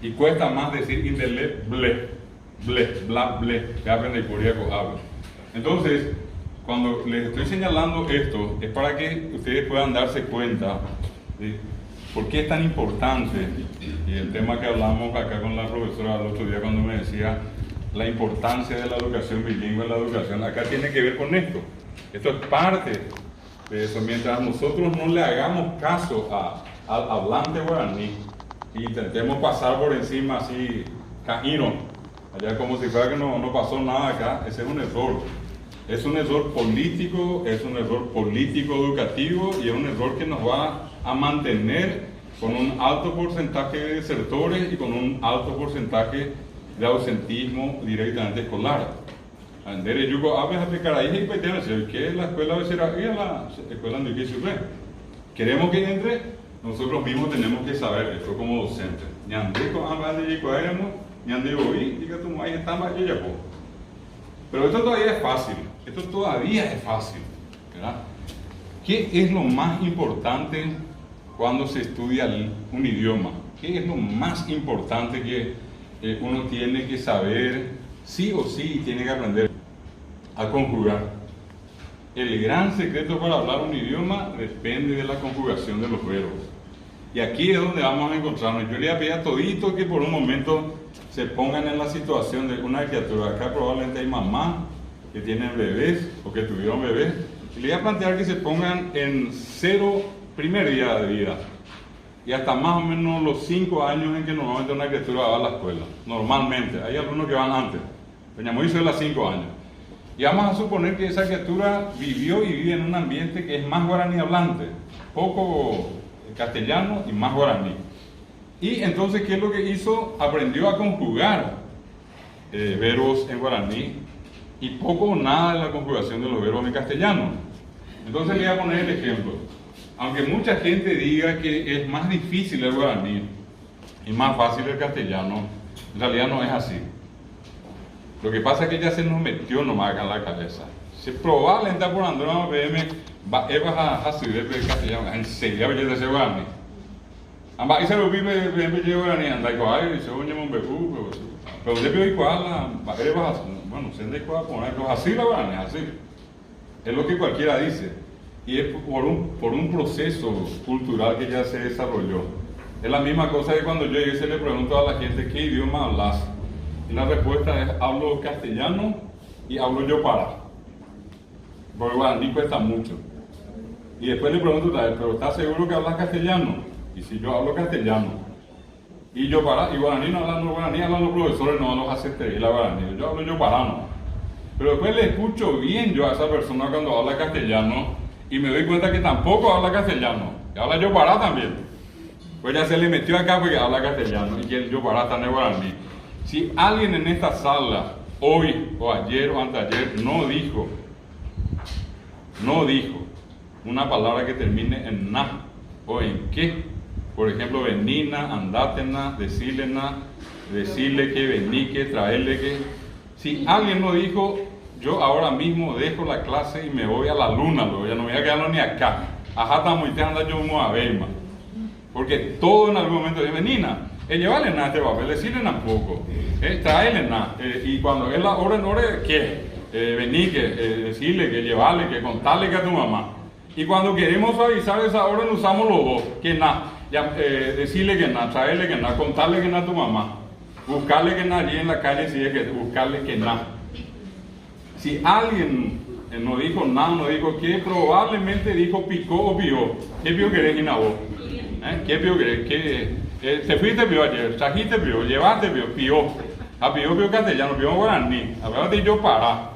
Y cuesta más decir indeleble. Ble. Bla, ble. Que aprende el coreano habla. Entonces, cuando les estoy señalando esto, es para que ustedes puedan darse cuenta de por qué es tan importante. Y el tema que hablamos acá con la profesora el otro día cuando me decía la importancia de la educación bilingüe, la educación acá tiene que ver con esto. Esto es parte de eso. Mientras nosotros no le hagamos caso al hablante guaraní e intentemos pasar por encima así, caíno, allá como si fuera que no pasó nada acá, ese es un error. Es un error político, es un error político educativo y es un error que nos va a mantener con un alto porcentaje de desertores y con un alto porcentaje de ausentismo directamente escolar. Andere yugo aves a pecar ahí y petearse, que es la escuela becera y la escuela de que sube. Queremos que entre, nosotros mismos tenemos que saber esto como docentes. Ñandeco ambas de yico éramos, ñande hoy, diga tu maíz está más yo ya puedo. Pero esto todavía es fácil, esto todavía es fácil, ¿verdad? ¿Qué es lo más importante cuando se estudia un idioma? ¿Qué es lo más importante que uno tiene que saber, sí o sí, tiene que aprender a conjugar? El gran secreto para hablar un idioma depende de la conjugación de los verbos. Y aquí es donde vamos a encontrarnos. Yo le voy a pedir a todito que por un momento se pongan en la situación de una criatura. Acá probablemente hay mamás que tienen bebés o que tuvieron bebés. Y le voy a plantear que se pongan en 0 primer día de vida y hasta más o menos los 5 años en que normalmente una criatura va a la escuela. Normalmente, hay algunos que van antes. Doña Moisés es los 5 años. Y vamos a suponer que esa criatura vivió y vive en un ambiente que es más guaraní hablante, poco castellano y más guaraní. Y entonces, ¿qué es lo que hizo? Aprendió a conjugar verbos en guaraní y poco o nada de la conjugación de los verbos en castellano. Entonces le voy a poner el ejemplo. Aunque mucha gente diga que es más difícil el guaraní y más fácil el castellano, en realidad no es así. Lo que pasa es que ya se nos metió nomás acá en la cabeza. Si probablemente por Andrés BM va a subir el castellano, en serio, voy a hacer guaraní. Amba isa lo vive BM guaraní, anda y coay, se oye un bebu, pero debe ir cuál la, bueno, se anda y cuál poner, pero así la guaraní, así. Es lo que cualquiera dice. Y es por un proceso cultural que ya se desarrolló. Es la misma cosa que cuando yo llegué se le pregunto a la gente ¿qué idioma hablas? Y la respuesta es hablo castellano y hablo yopara. Porque guaraní cuesta mucho. Y después le pregunto otra vez, ¿pero estás seguro que hablas castellano? Y si yo hablo castellano y yopara, y guaraní no hablan los guaraní, hablan los profesores, no los asesores, la guaraní. Yo hablo yoparano. Pero después le escucho bien yo a esa persona cuando habla castellano y me doy cuenta que tampoco habla castellano, que habla yopará también. Pues ya se le metió acá porque habla castellano y que el yopará está en el guaraní. Si alguien en esta sala, hoy o ayer o anteayer, no dijo una palabra que termine en na o en qué, por ejemplo, venina, andátena, decílena, decirle que, vení que, traerle que. Si alguien no dijo, yo ahora mismo dejo la clase y me voy a la luna, luego ya no me voy a quedarlo ni acá. Ajá, estamos y te anda yo a verma. Porque todo en algún momento dice, venina, llevarle nada a este papel, decirle tampoco, traerle nada. Y cuando es la hora en hora, ¿qué? Vení, que decirle, que llevarle, que contarle que a tu mamá. Y cuando queremos suavizar esa hora, nos usamos los dos, que nada, decirle que nada, traerle que nada, contarle que nada a tu mamá. Buscarle que nada allí en la calle, si es que buscarle que nada. Si alguien no dijo nada, no dijo qué, probablemente dijo picó o pió. ¿Qué pió querés, Inabo? ¿Qué pió querés? Te fuiste pió ayer, trajiste pió, llevaste pió. A pió castellano, pió guaraní. Hablaba yo para,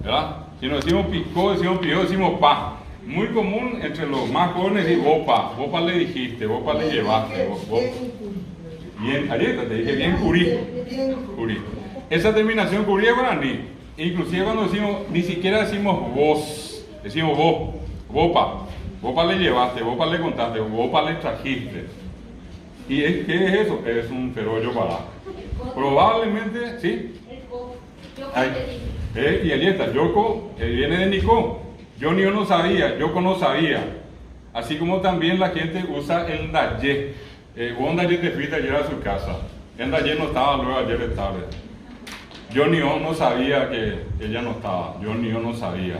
¿verdad? Si nos decimos picó, decimos pió, decimos pa. Muy común entre los más jóvenes decir vos le dijiste, vos le llevaste, vos. Bien, ayer te dije bien curí. Esa terminación curí es guaraní. Inclusive cuando decimos, ni siquiera decimos vos, decimos vos, vopa le llevaste, vopa le contaste, vopa le trajiste. ¿Y qué es eso? Es un ferollo para. Probablemente, ¿sí? Y allí está, Yoko, viene de Nico. Yo no sabía, Yoko no sabía. Así como también la gente usa el daye. Un daye te fuiste ayer a su casa. El daye no estaba luego ayer de tarde. Yo no sabía que ella no estaba. Yo no sabía.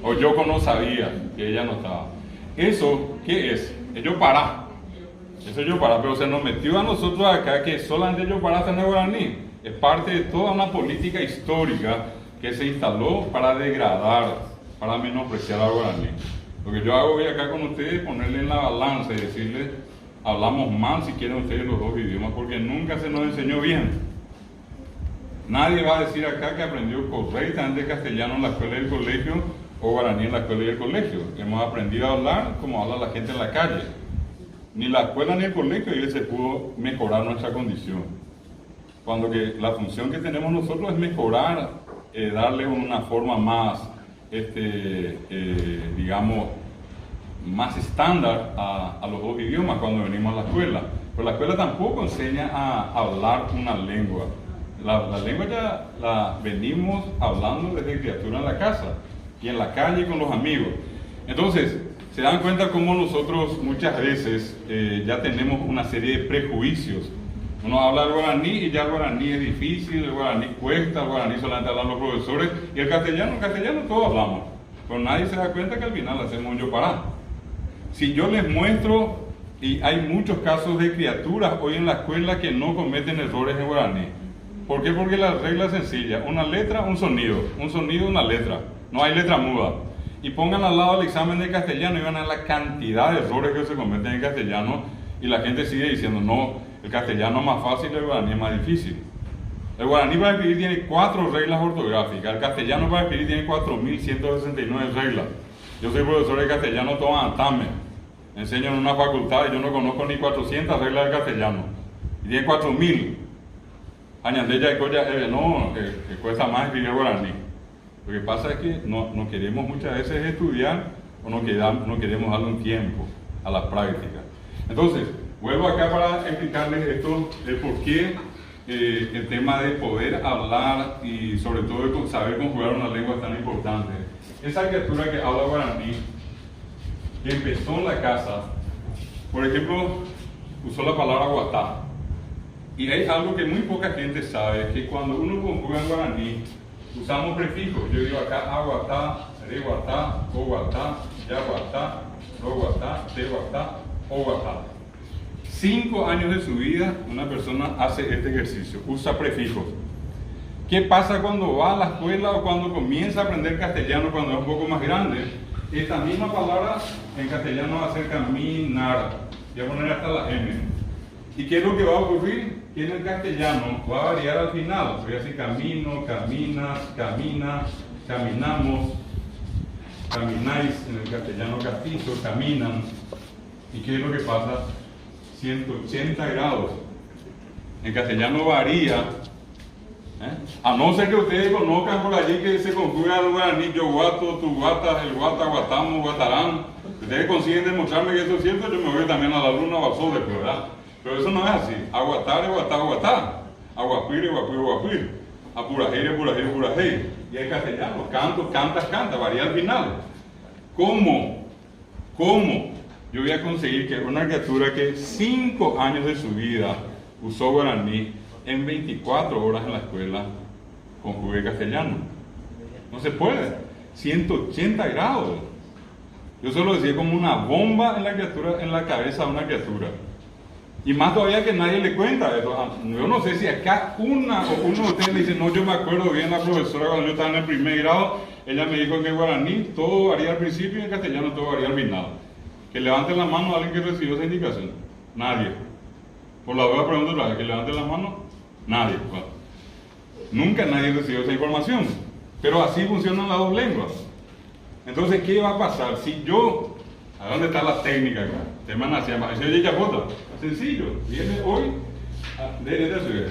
O Yoko no sabía que ella no estaba. ¿Eso qué es? Yo para. Eso yo para, pero se nos metió a nosotros acá que solamente yo para en el guaraní. Es parte de toda una política histórica que se instaló para degradar, para menospreciar al guaraní. Lo que yo hago hoy acá con ustedes es ponerle en la balanza y decirles, hablamos mal si quieren ustedes los dos idiomas, porque nunca se nos enseñó bien. Nadie va a decir acá que aprendió correctamente castellano en la escuela y el colegio o guaraní en la escuela y el colegio. Hemos aprendido a hablar como habla la gente en la calle. Ni la escuela ni el colegio y se pudo mejorar nuestra condición. Cuando que la función que tenemos nosotros es mejorar, darle una forma más, digamos, más estándar a los dos idiomas cuando venimos a la escuela. Pero la escuela tampoco enseña a hablar una lengua. La lengua ya la venimos hablando desde criatura en la casa y en la calle con los amigos. Entonces, se dan cuenta cómo nosotros muchas veces ya tenemos una serie de prejuicios. Uno habla el guaraní y ya el guaraní es difícil, el guaraní cuesta, el guaraní solamente hablan los profesores, y el castellano todos hablamos. Pero nadie se da cuenta que al final hacemos un yo pará. Si yo les muestro, y hay muchos casos de criaturas hoy en la escuela que no cometen errores en guaraní. ¿Por qué? Porque la regla es sencilla: una letra, un sonido, una letra. No hay letra muda. Y pongan al lado el examen de castellano y van a ver la cantidad de errores que se cometen en castellano, y la gente sigue diciendo, no, el castellano es más fácil, el guaraní es más difícil. El guaraní para escribir tiene 4 reglas ortográficas, el castellano para escribir tiene 4.169 reglas. Yo soy profesor de castellano Toantame, enseño en una facultad y yo no conozco ni 400 reglas de castellano, y tiene 4.000. Añandella y Coya, no, que cuesta más escribir guaraní. Lo que pasa es que no queremos muchas veces estudiar o no queremos darle un tiempo a la práctica. Entonces, vuelvo acá para explicarles esto, de por qué el tema de poder hablar y sobre todo de saber conjugar una lengua es tan importante. Esa criatura que habla guaraní, que empezó en la casa, por ejemplo, usó la palabra guatá. Y hay algo que muy poca gente sabe, que cuando uno conjuga en guaraní, usamos prefijos. Yo digo acá aguatá, reguatá, oguatá, yaguatá, roguatá, teguatá, oguatá. 5 años de su vida una persona hace este ejercicio, usa prefijos. ¿Qué pasa cuando va a la escuela o cuando comienza a aprender castellano cuando es un poco más grande? Esta misma palabra en castellano va a ser caminar. Voy a poner hasta la M. ¿Y qué es lo que va a ocurrir? Que en el castellano va a variar al final. Voy a decir camino, caminas, camina, caminamos, camináis, en el castellano castizo, caminan. ¿Y qué es lo que pasa? 180 grados. En castellano varía. A no ser que ustedes conozcan por allí que se conjuga el guaraní, yo guato, tu guatas, el guata, guatamos, guatarán. Ustedes consiguen demostrarme que eso es cierto, yo me voy también a la luna basó después, ¿verdad? Pero eso no es así. Aguatar, aguatá, aguatá. Aguapir, aguapir, aguapir. Apurajir, apurajir, apurajir. Y el castellano, canto, cantas, canta, varía al final. ¿Cómo yo voy a conseguir que una criatura que 5 años de su vida usó guaraní en 24 horas en la escuela conjugue castellano? No se puede. 180 grados. Yo solo decía como una bomba en la criatura, en la cabeza de una criatura. Y más todavía que nadie le cuenta eso. Yo no sé si acá uno de ustedes le dice, no, yo me acuerdo bien la profesora cuando yo estaba en el primer grado, ella me dijo que en guaraní todo varía al principio y en castellano todo varía al final. Que levante la mano a alguien que recibió esa indicación. Nadie. Por la duda pregunto otra vez, que levante la mano. Nadie. Bueno, nunca nadie recibió esa información. Pero así funcionan las dos lenguas. Entonces, ¿qué va a pasar si yo... ¿A dónde está la técnica acá? Te mandan hacia abajo. Ese es sencillo. Viene hoy de esta ciudad.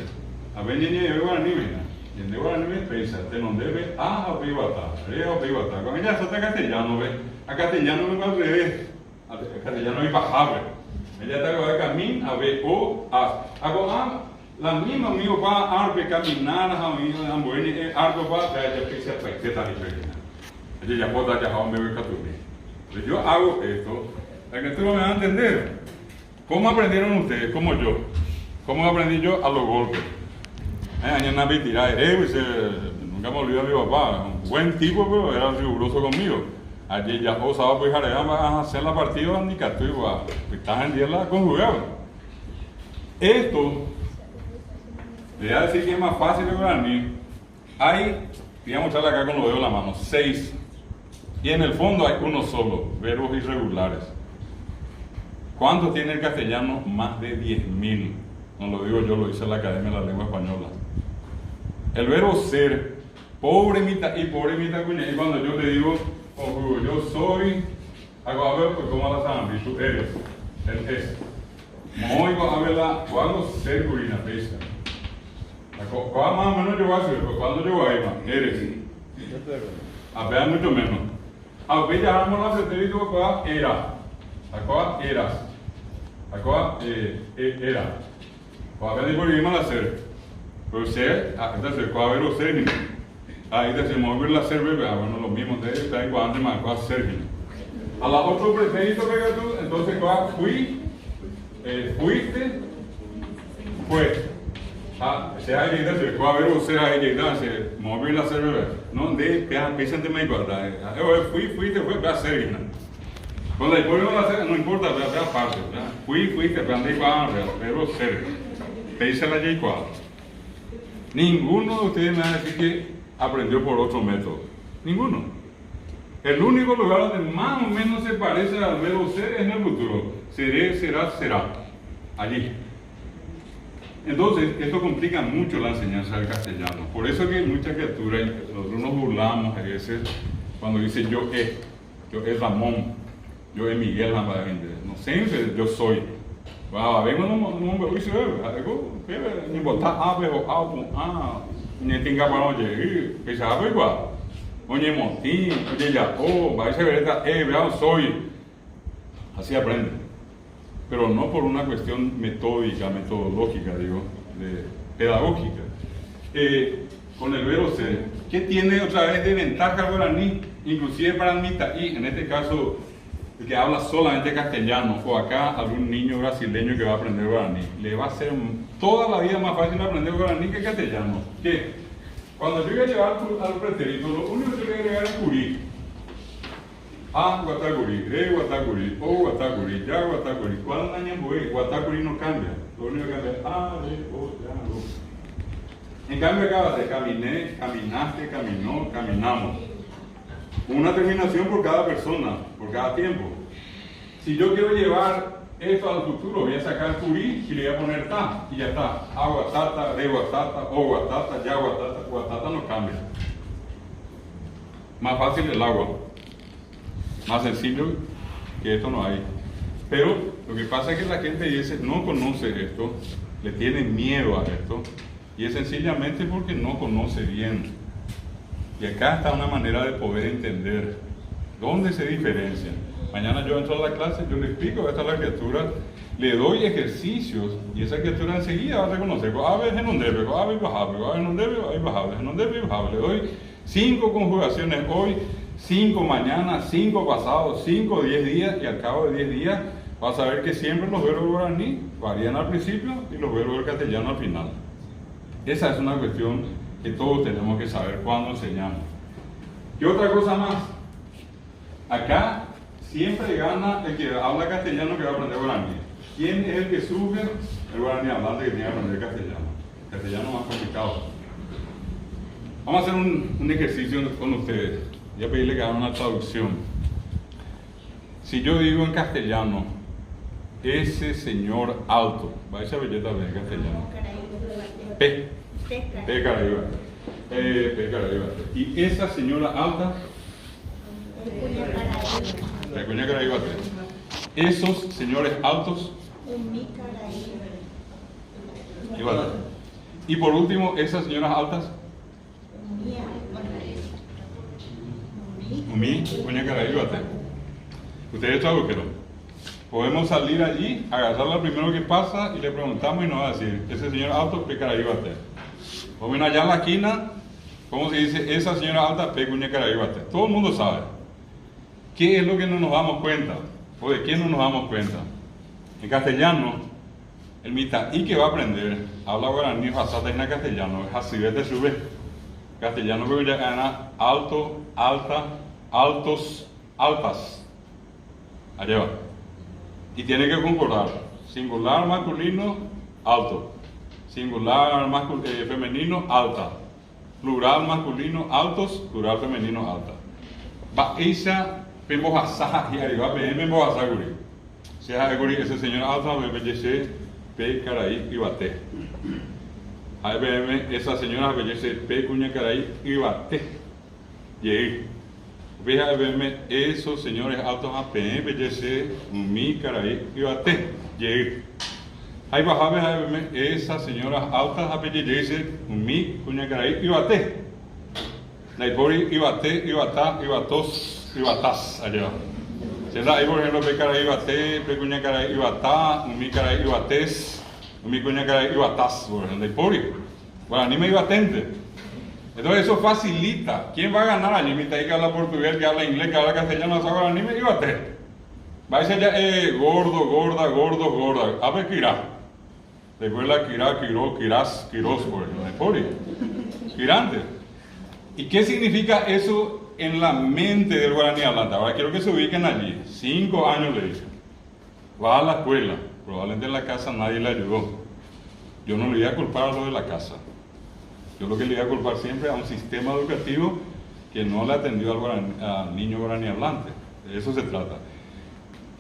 A ver, niña, yo guaraní, venga. Y en de guaraní me pesa. Te no debe a pibata. A pibata. Cuando ella está castellano, ve. A castellano me va al revés. A castellano es bajable. Ella está con el camino, a ver, o a. Hago a. La misma amigo va a arpe caminar, a mí, a mover, arpe va, ya pisa, pues, ¿qué tal? Ella ya puede dar ya me voy a catubir. Yo hago esto, la criatura me va a entender. ¿Cómo aprendieron ustedes? Como yo. ¿Cómo aprendí yo? A los golpes. Nunca me olvido de mi papá, un buen tipo, pero era riguroso conmigo. Allí ya osaba pues a hacer la partida ni catu igual. Estás en día la conjugaba. Esto, le voy a decir que es más fácil de guaraní. Hay, voy a mostrarle acá con los dedos en la mano, 6. Y en el fondo hay uno solo, verbos irregulares. ¿Cuántos tiene el castellano? Más de 10.000. No lo digo yo, lo dice la Academia de la Lengua Española. El verbo ser, pobre mitad y cuña. Y cuando yo te digo, oh, yo soy, hago a ver, pues como la saben, y tú eres, el es. Muy cuando ser curina, pesa. Cuando más o menos yo voy a hacer, cuando yo voy a ir, eres. A ver, mucho menos. A ver, ya vamos a pretérito, cuando era. Acá eras. Acá era. Cuando digo yo iba a hacer. Pero ser, entonces, cuando ver o ser, ahí te se mover la ser, bueno, lo mismo, está en cuando antes más, cuando ser. A la otro pretérito que tú, entonces, cuando fui. Fuiste, fue. Se ha llegado, se va a ver o se ha llegado, se movió la cerveza. No, piensan de mi igualdad. Fuiste, fue, va a ser. Cuando después no importa, vea parte. Fuiste, pero ser. Piensa la igual. Ninguno de ustedes me va a decir que aprendió por otro método. Ninguno. El único lugar donde más o menos se parece al verbo ser es en el futuro. Seré, será. Allí. Entonces, esto complica mucho la enseñanza del castellano. Por eso que muchas criaturas, nosotros nos burlamos a veces cuando dice yo es Ramón, yo es Miguel, no sé, yo soy. Vengo no me dice, ni botar ni tenga para oye, pensaba igual. Oye, motín, oye, ya, vais a ver esta, soy. Así aprende. Pero no por una cuestión metodológica, pedagógica. Con el verbo ser, ¿qué tiene otra vez de ventaja el guaraní? Inclusive para el mitaí, en este caso, el que habla solamente castellano, o acá algún niño brasileño que va a aprender guaraní, le va a ser toda la vida más fácil aprender guaraní que castellano. ¿Qué? Cuando yo voy a llevar al pretérito, lo único que voy a agregar es curí. Guatacurí, guatacurí, guatacurí, ya guatacurí. ¿Cuál año voy? Guatacurí no cambia. Lo único que cambia es ya. En cambio acá de caminé, caminaste, caminó, caminamos. Una terminación por cada persona, por cada tiempo. Si yo quiero llevar esto al futuro, voy a sacar curí y le voy a poner ta, y ya está. Guatata, de guatata, o guatata, ya guatata. Guatata no cambia. Más fácil el agua. Más sencillo que esto no hay. Pero lo que pasa es que la gente dice, no conoce esto, le tiene miedo a esto, y es sencillamente porque no conoce bien. Y acá está una manera de poder entender dónde se diferencian. Mañana yo entro a la clase, yo le explico esto a la criatura, le doy ejercicios, y esa criatura enseguida va a reconocer, le doy 5 conjugaciones hoy, 5 mañana, 5 pasados, 5 10 días, y al cabo de 10 días vas a ver que siempre los verbos guaraní varían al principio y los verbos del castellano al final. Esa es una cuestión que todos tenemos que saber cuando enseñamos. Y otra cosa más, acá siempre gana el que habla castellano que va a aprender guaraní. ¿Quién es el que sufre? El guaraní hablante que tiene que aprender castellano. Castellano más complicado. Vamos a hacer un ejercicio con ustedes. Voy a pedirle que hagan una traducción. Si yo digo en castellano, ese señor alto, vais a belleza en castellano. P Caraíba. Y esa señora alta, Pecuña Caraíba. Esos señores altos, y por último, esas señoras altas, Umí, Pecuña Caraíba. Ustedes tradujeron. Podemos salir allí, agarrar lo primero que pasa y le preguntamos y nos va a decir, ese señor alto, P Caraíba. O bien allá en la esquina, ¿cómo se dice? Esa señora alta, Pecuña Caraíba. Todo el mundo sabe. ¿Qué es lo que no nos damos cuenta? ¿O de qué no nos damos cuenta? En castellano, el mitaí que va a aprender, habla guaraní, basada en castellano, es así, de sube. Castellano que ya gana alto, alta, altos, altas. Allá va. Y tiene que concordar. Singular masculino, alto. Singular femenino, alta. Plural masculino, altos. Plural femenino, alta. Baisa, pembojasa, y arriba, pembojasa, guri. Si es guri, ese señor alta, bellece, pe, caraí, y bate. ABM, esa señora belleza P cuña caray y bate. Y ve ABM, esos señores altos APM belleza mi caray y bate. Y hay bajadas ABM, esas señoras altas belleza mi cuña caray y bate. Naipori y bate y batá y batos y batás allá. Si la hay por ejemplo P caray y bate, P cuña caray y batá, mi caray y batés. Mi cuña que iba a tas, de pori. Bueno, ni me iba atente. Entonces eso facilita. ¿Quién va a ganar allí? Mi que habla portugués, que habla inglés, que habla castellano, ahora ni me iba a atender. Va a ser ya gordo, gorda, gordo, gorda. A ver, kirá. Después la kirá, kiró, kirás, kirós, de pori. Kirante. ¿Y qué significa eso en la mente del guaraní hablante? Ahora quiero que se ubiquen allí. 5 años le dije. Va a la escuela. Probablemente en la casa nadie le ayudó. Yo no le iba a culpar a lo de la casa. Yo lo que le iba a culpar siempre a un sistema educativo que no le atendió al niño guaraní hablante. De eso se trata.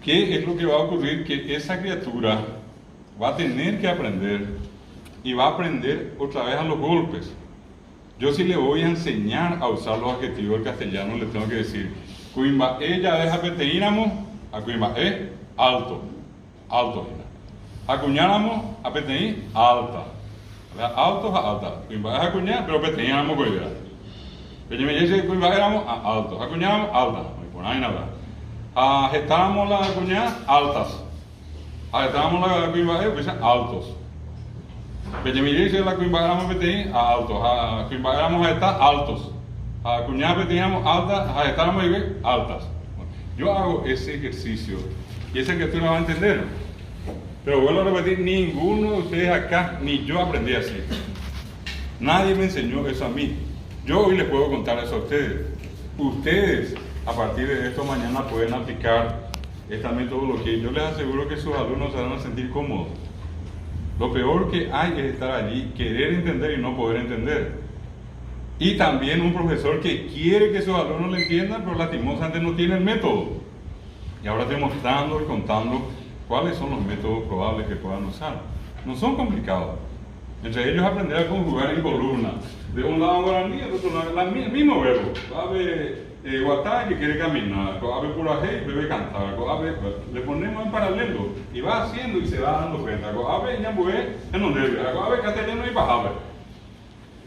¿Qué es lo que va a ocurrir? Que esa criatura va a tener que aprender y va a aprender otra vez a los golpes. Yo si le voy a enseñar a usar los adjetivos del castellano, le tengo que decir, cuimba ella deja peteínamo, a cuimba alto. Alto. Acuñáramos a PTI alta. Altos a alta. Cuimba es acuñar, pero PTI éramos cuidar. Pero me dice cuimba éramos a altos. Acuñáramos alta. Por ahí nada. Gestábamos la acuñar altas. Gestábamos la cuimba pues altos. Pero me dice la cuimba éramos PTI a altos. Cuimba éramos a estar altos. Acuñar PTI éramos altas. Gestábamos altas. Yo hago ese ejercicio. Y esa criatura va a entender. Pero vuelvo a repetir, ninguno de ustedes acá, ni yo aprendí así. Nadie me enseñó eso a mí. Yo hoy les puedo contar eso a ustedes. Ustedes, a partir de esto mañana, pueden aplicar esta metodología. Yo les aseguro que sus alumnos se van a sentir cómodos. Lo peor que hay es estar allí, querer entender y no poder entender. Y también un profesor que quiere que sus alumnos le entiendan, pero lastimosamente no tiene el método. Y ahora estoy mostrando y contando cuáles son los métodos probables que puedan usar. No son complicados. Entre ellos aprender a conjugar en columna. De un lado guaraní, del otro lado el mismo verbo. Ave guatá que quiere caminar, ave purajé debe cantar, ave le ponemos en paralelo y va haciendo y se va dando cuenta. Ave ñambué en donde ave castellano y bajave.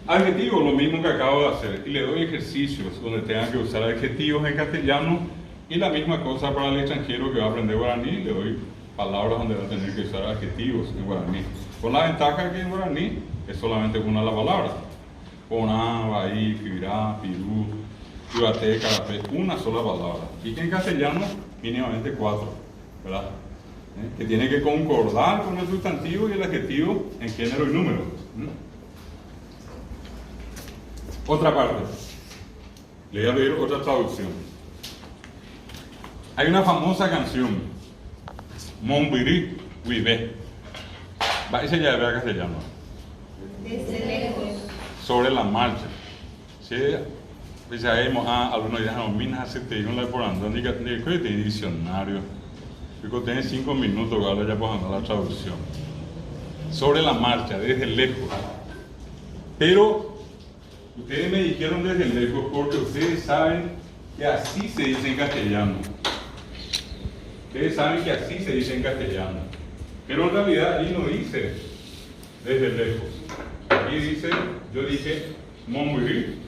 Adjetivo, lo mismo que acabo de hacer. Y le doy ejercicios donde tengan que usar adjetivos en castellano. Y la misma cosa para el extranjero que va a aprender guaraní, le doy palabras donde va a tener que usar adjetivos en guaraní. Con la ventaja que en guaraní es solamente una de las palabras. Poná, bahí, quirá, pirú, yuate, carapé, una sola palabra. Y que en castellano, mínimamente 4, ¿verdad? Que tiene que concordar con el sustantivo y el adjetivo en género y número. Otra parte. Le voy a leer otra traducción. Hay una famosa canción, Monbiri Vive. Esa ya era castellano. Desde lejos. Sobre la marcha. Sí, pues ahí algunos dijeron, minas hace te dijeron la por andar, ni que te diccionario. Digo, tiene 5 minutos, ahora ya puedo andar la traducción. Sobre la marcha, desde lejos. Pero ustedes me dijeron desde lejos porque ustedes saben que así se dice en castellano. Ustedes saben que así se dice en castellano. Pero en realidad allí no dice desde lejos. Aquí dice, yo dije, muy bien.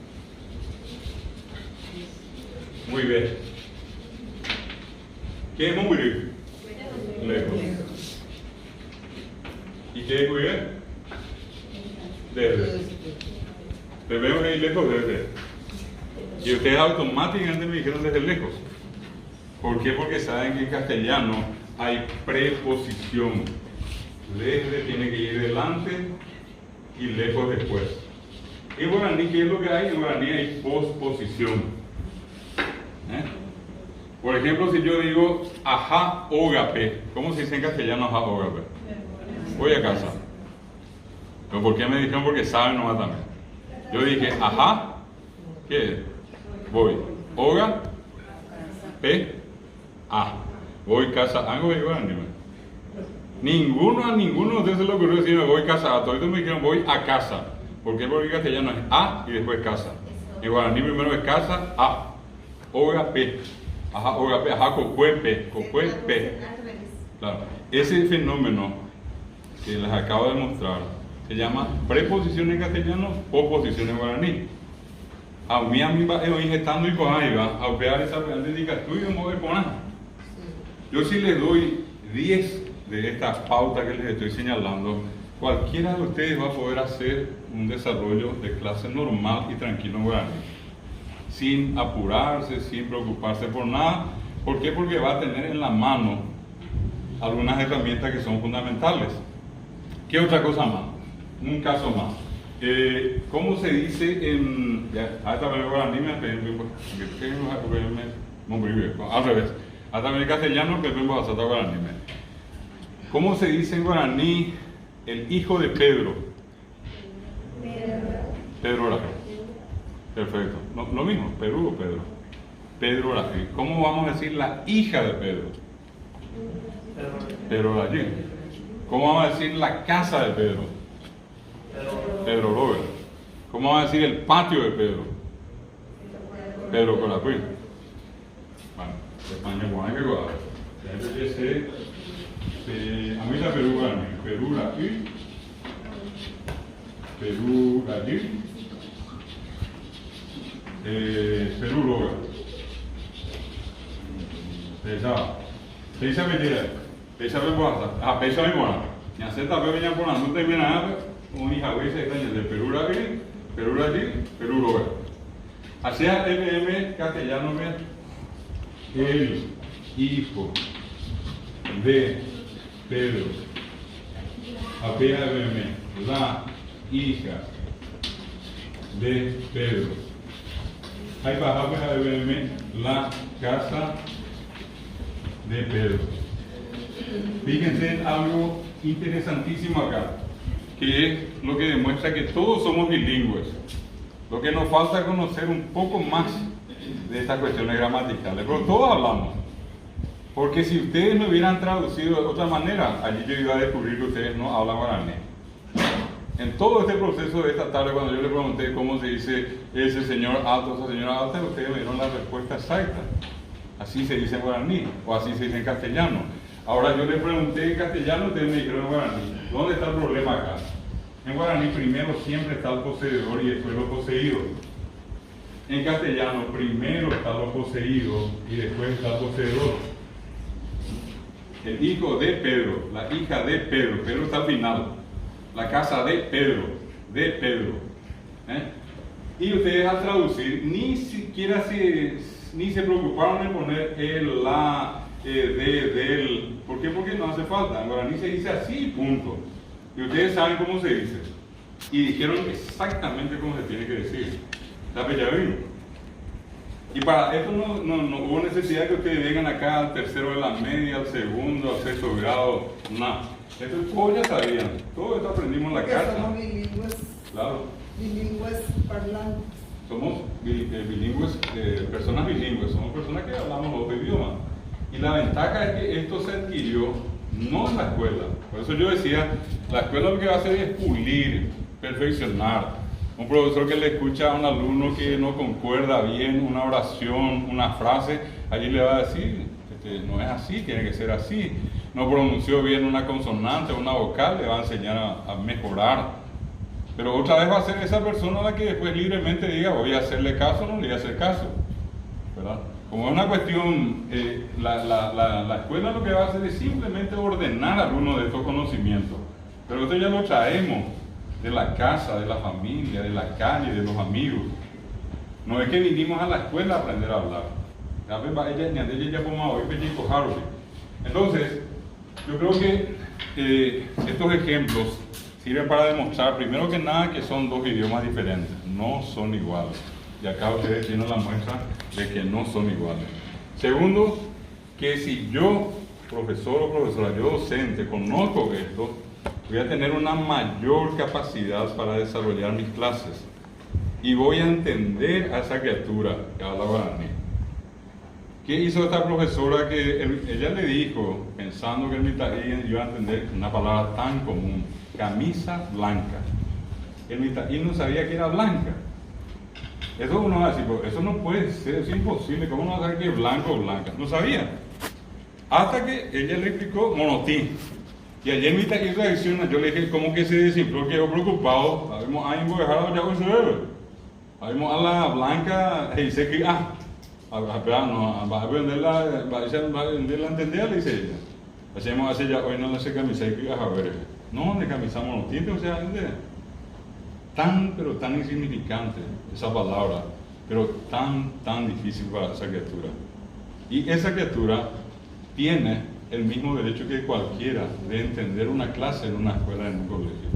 Muy bien. ¿Qué es muy bien? Lejos. ¿Y qué es muy bien? Desde. Le veo ahí lejos desde. Y ustedes automáticamente me dijeron desde lejos. ¿Por qué? Porque saben que en castellano hay preposición. Desde tiene que ir delante y lejos después. En guaraní, ¿qué es lo que hay? En guaraní hay posposición. Por ejemplo, si yo digo ajá ógape, ¿cómo se dice en castellano ajá ógape? Voy a casa. ¿Pero por qué me dijeron? Porque saben nomás también. Yo dije ajá, ¿qué es? Voy. Oga, pe, a. Voy casa, algo de guaraní. A ninguno de ustedes se le ocurrió decir me voy a casa. A todos me dijeron voy a casa. ¿Por qué? Porque en castellano es a y después casa. En guaraní primero es casa, a. Oga, p. Ajá, oga, p. Ajá, cocuepe. Cocuepe. Claro. Ese fenómeno que les acabo de mostrar se llama preposición en castellano, oposición en guaraní. A mí va injetando y con ahí va a operar esa dedica estudio mover con nada. Yo sí les doy 10 de estas pautas que les estoy señalando. Cualquiera de ustedes va a poder hacer un desarrollo de clase normal y tranquilo en guaraní, sin apurarse, sin preocuparse por nada. ¿Por qué? Porque va a tener en la mano algunas herramientas que son fundamentales. ¿Qué otra cosa más? Un caso más. ¿Cómo se dice en... Hasta en guaraní al revés. Hasta en castellano que vengo a hacer guaraní. ¿Cómo se dice en guaraní el hijo de Pedro? Pedro Rafael. Perfecto. No, lo mismo, Perú o Pedro. Pedro Rafael. ¿Cómo vamos a decir la hija de Pedro? Pedro Rafael. ¿Cómo vamos a decir la casa de Pedro? Pedro Robert. ¿Cómo vamos a decir el patio de Pedro? Pedro Corapuí. Bueno, España, bueno, hay que guardar. A mí la Perú Rafael. Perú Rafael. Perú Rafael. Perú Robert. Pesa mentira. Pesa membuasa. Ah, pesa membuasa. Ya se está bien por la nota y bien nada. Un hija güey se extraña de Perú Rafael, Perú Rafael, Perú Robert. Hacia MM castellano el hijo de Pedro. Apea MM la hija de Pedro. Hay para MM la casa de Pedro. Fíjense en algo interesantísimo acá, que es lo que demuestra que todos somos bilingües. Lo que nos falta es conocer un poco más de estas cuestiones gramaticales, pero todos hablamos. Porque si ustedes me hubieran traducido de otra manera, allí yo iba a descubrir que ustedes no hablan guaraní. En todo este proceso de esta tarde, cuando yo les pregunté cómo se dice ese señor alto, esa señora alta, ustedes me dieron la respuesta exacta. Así se dice en guaraní, o así se dice en castellano. Ahora yo les pregunté en castellano, ustedes me dijeron en guaraní. ¿Dónde está el problema acá? En guaraní primero siempre está el poseedor y después lo poseído. En castellano primero está lo poseído y después está el poseedor. El hijo de Pedro, la hija de Pedro, Pedro está al final. La casa de Pedro, Y ustedes al traducir ni siquiera ni se preocuparon en poner el, la, del. ¿Por qué? Porque no hace falta. En guaraní se dice así, punto. Y ustedes saben cómo se dice. Y dijeron exactamente cómo se tiene que decir. ¿La vino? Y para esto no hubo necesidad que ustedes vengan acá al tercero de la media, al segundo, al sexto grado, nada. Esto todos ya sabían, todo esto aprendimos en la casa. Somos bilingües. Claro. Bilingües parlantes. Somos bilingües, personas bilingües, somos personas que hablamos los dos idiomas. Y la ventaja es que esto se adquirió no en la escuela. Por eso yo decía, la escuela lo que va a hacer es pulir, perfeccionar. Un profesor que le escucha a un alumno que no concuerda bien una oración, una frase, allí le va a decir, no es así, tiene que ser así. No pronunció bien una consonante o una vocal, le va a enseñar a mejorar. Pero otra vez va a ser esa persona la que después libremente diga, voy a hacerle caso o no le voy a hacer caso, ¿verdad? Como es una cuestión, la escuela lo que va a hacer es simplemente ordenar algunos de estos conocimientos. Pero esto ya lo traemos de la casa, de la familia, de la calle, de los amigos. No es que vinimos a la escuela a aprender a hablar. Entonces, yo creo que estos ejemplos sirven para demostrar, primero que nada, que son dos idiomas diferentes, no son iguales. Y acá ustedes tienen la muestra de que no son iguales. Segundo, que si yo, profesor o profesora, yo docente, conozco esto, voy a tener una mayor capacidad para desarrollar mis clases. Y voy a entender a esa criatura que habla guaraní. ¿Qué hizo esta profesora que ella le dijo, pensando que el mitaí iba a entender una palabra tan común, camisa blanca? El mitaí no sabía que era blanca. Eso uno va a decir, eso no puede ser, es imposible, ¿cómo no va a saber que es blanco o blanca? No sabía. Hasta que ella le explicó monotín. Y ayer en mi reacción, yo le dije, ¿cómo que se desinfló? Quedó preocupado. Habíamos ahí en Bojejaro, ya hoy se ve. Habíamos a la blanca, y dice que, espera, no, va a venderla entender, le dice ella. Hacemos hace ya, hoy no le hace camisa, y que, a ver, no, de camisa monotín, o sea, pero tan insignificante esa palabra, pero tan difícil para esa criatura. Y esa criatura tiene el mismo derecho que cualquiera de entender una clase en una escuela, en un colegio.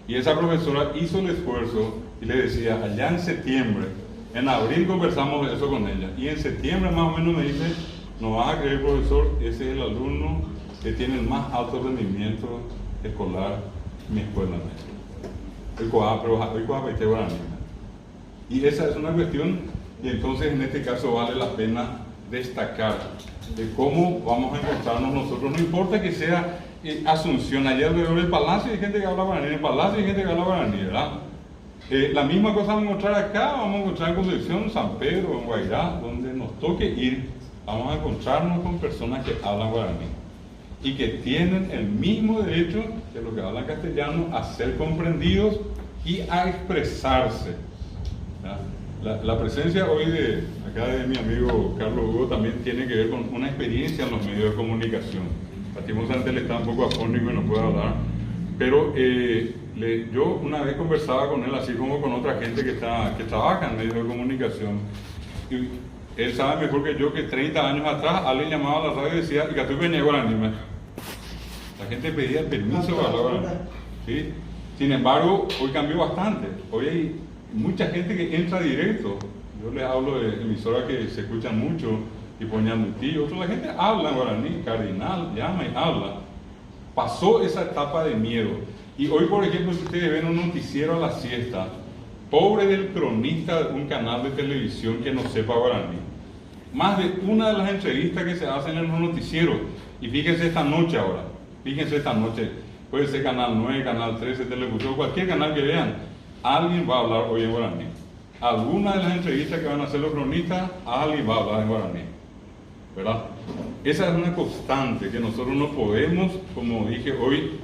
Y esa profesora hizo el esfuerzo y le decía, allá en septiembre, en abril conversamos eso con ella, y en septiembre más o menos me dice, no vas a creer, profesor, ese es el alumno que tiene el más alto rendimiento escolar en mi escuela. Y esa es una cuestión, y entonces en este caso vale la pena destacar de cómo vamos a encontrarnos nosotros, no importa que sea Asunción, allá alrededor del palacio hay gente que habla guaraní, en el palacio hay gente que habla guaraní, ¿verdad? La misma cosa vamos a encontrar acá, vamos a encontrar en Concepción, San Pedro, en Guairá, donde nos toque ir, vamos a encontrarnos con personas que hablan guaraní y que tienen el mismo derecho que los que hablan castellano a ser comprendidos y a expresarse. La presencia hoy de acá de mi amigo Carlos Hugo también tiene que ver con una experiencia en los medios de comunicación. Lastimosamente él está un poco afónico y no puede hablar, pero yo una vez conversaba con él así como con otra gente que trabaja en medios de comunicación, y él sabe mejor que yo que 30 años atrás alguien llamaba a la radio y decía, y tú venía guaraní. La gente pedía el permiso para hablar guaraní, ¿sí? Sin embargo, hoy cambió bastante. Hoy hay mucha gente que entra directo. Yo les hablo de emisoras que se escuchan mucho, y Poñandutí, la gente habla en guaraní, cardinal, llama y habla. Pasó esa etapa de miedo. Y hoy, por ejemplo, si ustedes ven un noticiero a la siesta, pobre del cronista de un canal de televisión que no sepa guaraní. Más de una de las entrevistas que se hacen en los noticieros, y fíjense esta noche ahora, puede ser Canal 9, Canal 13, Televisión, cualquier canal que vean, alguien va a hablar hoy en guaraní. Alguna de las entrevistas que van a hacer los cronistas, alguien va a hablar en guaraní, ¿verdad? Esa es una constante que nosotros no podemos, como dije hoy,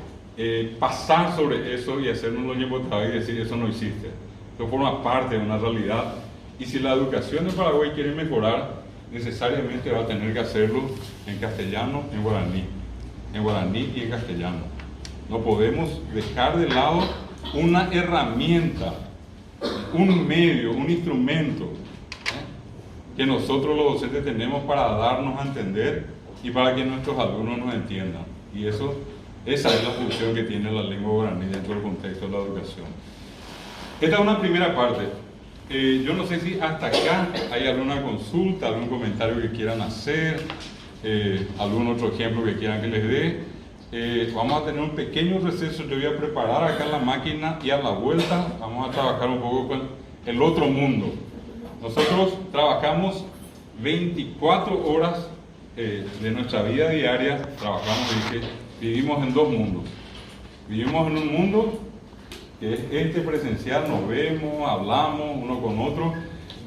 pasar sobre eso y hacernos los ñepotados y decir eso no existe. Eso forma parte de una realidad, y si la educación de Paraguay quiere mejorar, necesariamente va a tener que hacerlo en castellano, en guaraní y en castellano. No podemos dejar de lado una herramienta, un medio, un instrumento que nosotros los docentes tenemos para darnos a entender y para que nuestros alumnos nos entiendan. Y esa es la función que tiene la lengua guaraní dentro del contexto de la educación. Esta es una primera parte. Yo no sé si hasta acá hay alguna consulta, algún comentario que quieran hacer, algún otro ejemplo que quieran que les dé. Vamos a tener un pequeño receso, yo voy a preparar acá la máquina y a la vuelta vamos a trabajar un poco con el otro mundo. Nosotros trabajamos 24 horas de nuestra vida diaria, vivimos en dos mundos. Vivimos en un mundo que es presencial, nos vemos, hablamos uno con otro,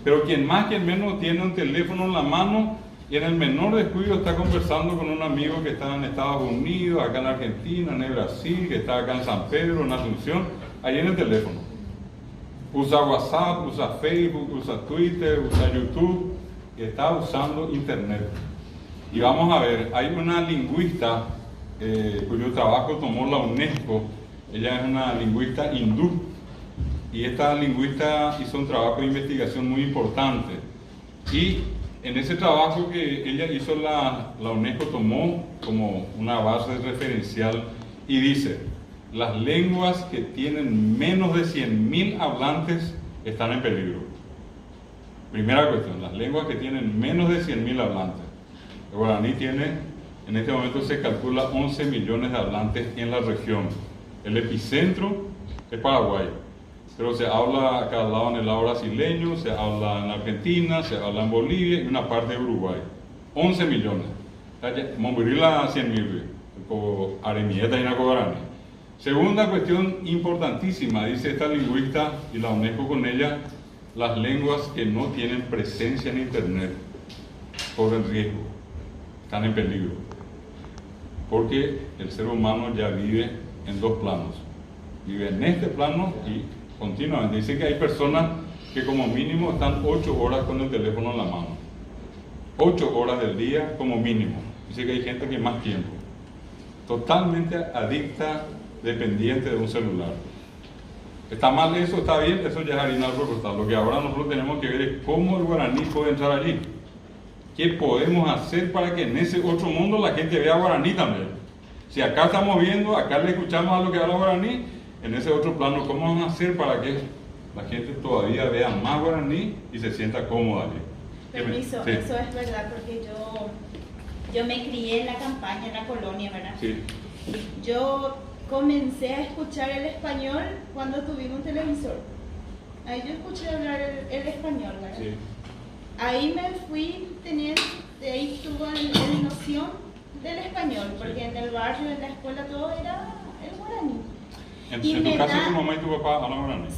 pero quien más, quien menos tiene un teléfono en la mano y en el menor descuido está conversando con un amigo que está en Estados Unidos, acá en Argentina, en Brasil, que está acá en San Pedro, en Asunción, ahí en el teléfono. Usa WhatsApp, usa Facebook, usa Twitter, usa YouTube, y está usando Internet. Y vamos a ver, hay una lingüista cuyo trabajo tomó la UNESCO. Ella es una lingüista hindú, y esta lingüista hizo un trabajo de investigación muy importante, y en ese trabajo que ella hizo, la UNESCO tomó como una base referencial y dice: las lenguas que tienen menos de 100.000 hablantes están en peligro. Primera cuestión, las lenguas que tienen menos de 100.000 hablantes. El guaraní tiene, en este momento se calcula 11 millones de hablantes en la región. El epicentro es Paraguay, pero se habla acá al lado en el lado brasileño, se habla en Argentina, se habla en Bolivia y una parte de Uruguay. 11 millones. Mombrila 100.000, como aremieta y na guaraní. Segunda cuestión importantísima, dice esta lingüista y la UNESCO con ella, las lenguas que no tienen presencia en Internet corren riesgo, están en peligro, porque el ser humano ya vive en dos planos, vive en este plano y continuamente. Dice que hay personas que como mínimo están 8 horas con el teléfono en la mano, 8 horas del día como mínimo. Dice que hay gente que más tiempo, totalmente adicta, dependiente de un celular. ¿Está mal eso? ¿Está bien? Eso ya es harina al costal. Lo que ahora nosotros tenemos que ver es cómo el guaraní puede entrar allí. ¿Qué podemos hacer para que en ese otro mundo la gente vea guaraní también? Si acá estamos viendo, acá le escuchamos a lo que habla guaraní, en ese otro plano, ¿cómo vamos a hacer para que la gente todavía vea más guaraní y se sienta cómoda allí? Permiso, Sí. eso es verdad, porque yo me crié en la campaña, en la colonia, ¿verdad? Sí. Yo comencé a escuchar el español cuando tuvimos un televisor. Ahí yo escuché hablar el español, ¿verdad? Sí. Ahí me fui teniendo, de ahí tuve la noción del español, porque en el barrio, en la escuela, todo era el guaraní. En tu caso, tu mamá y tu papá hablan guaraní.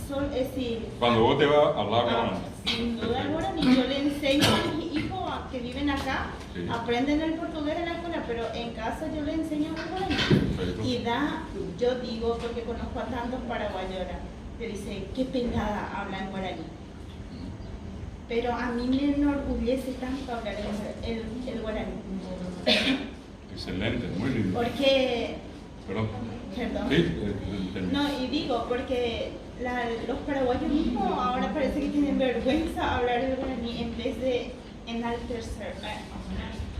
Sí. Cuando vos te vas a hablar guaraní. Sin duda el guaraní. Yo le enseño a mis hijos que viven acá, Sí. aprenden el portugués en la escuela, pero en casa yo le enseño el guaraní. Perfecto. Y yo digo, porque conozco a tantos paraguayos ahora, que dice, qué pelada hablan guaraní. Pero a mí me enorgullece tanto hablar el guaraní. Excelente, muy lindo. Porque, Perdón. perdón. Sí, No, y digo, porque los paraguayos mismos ahora parece que tienen vergüenza hablar el guaraní en vez de enaltecer.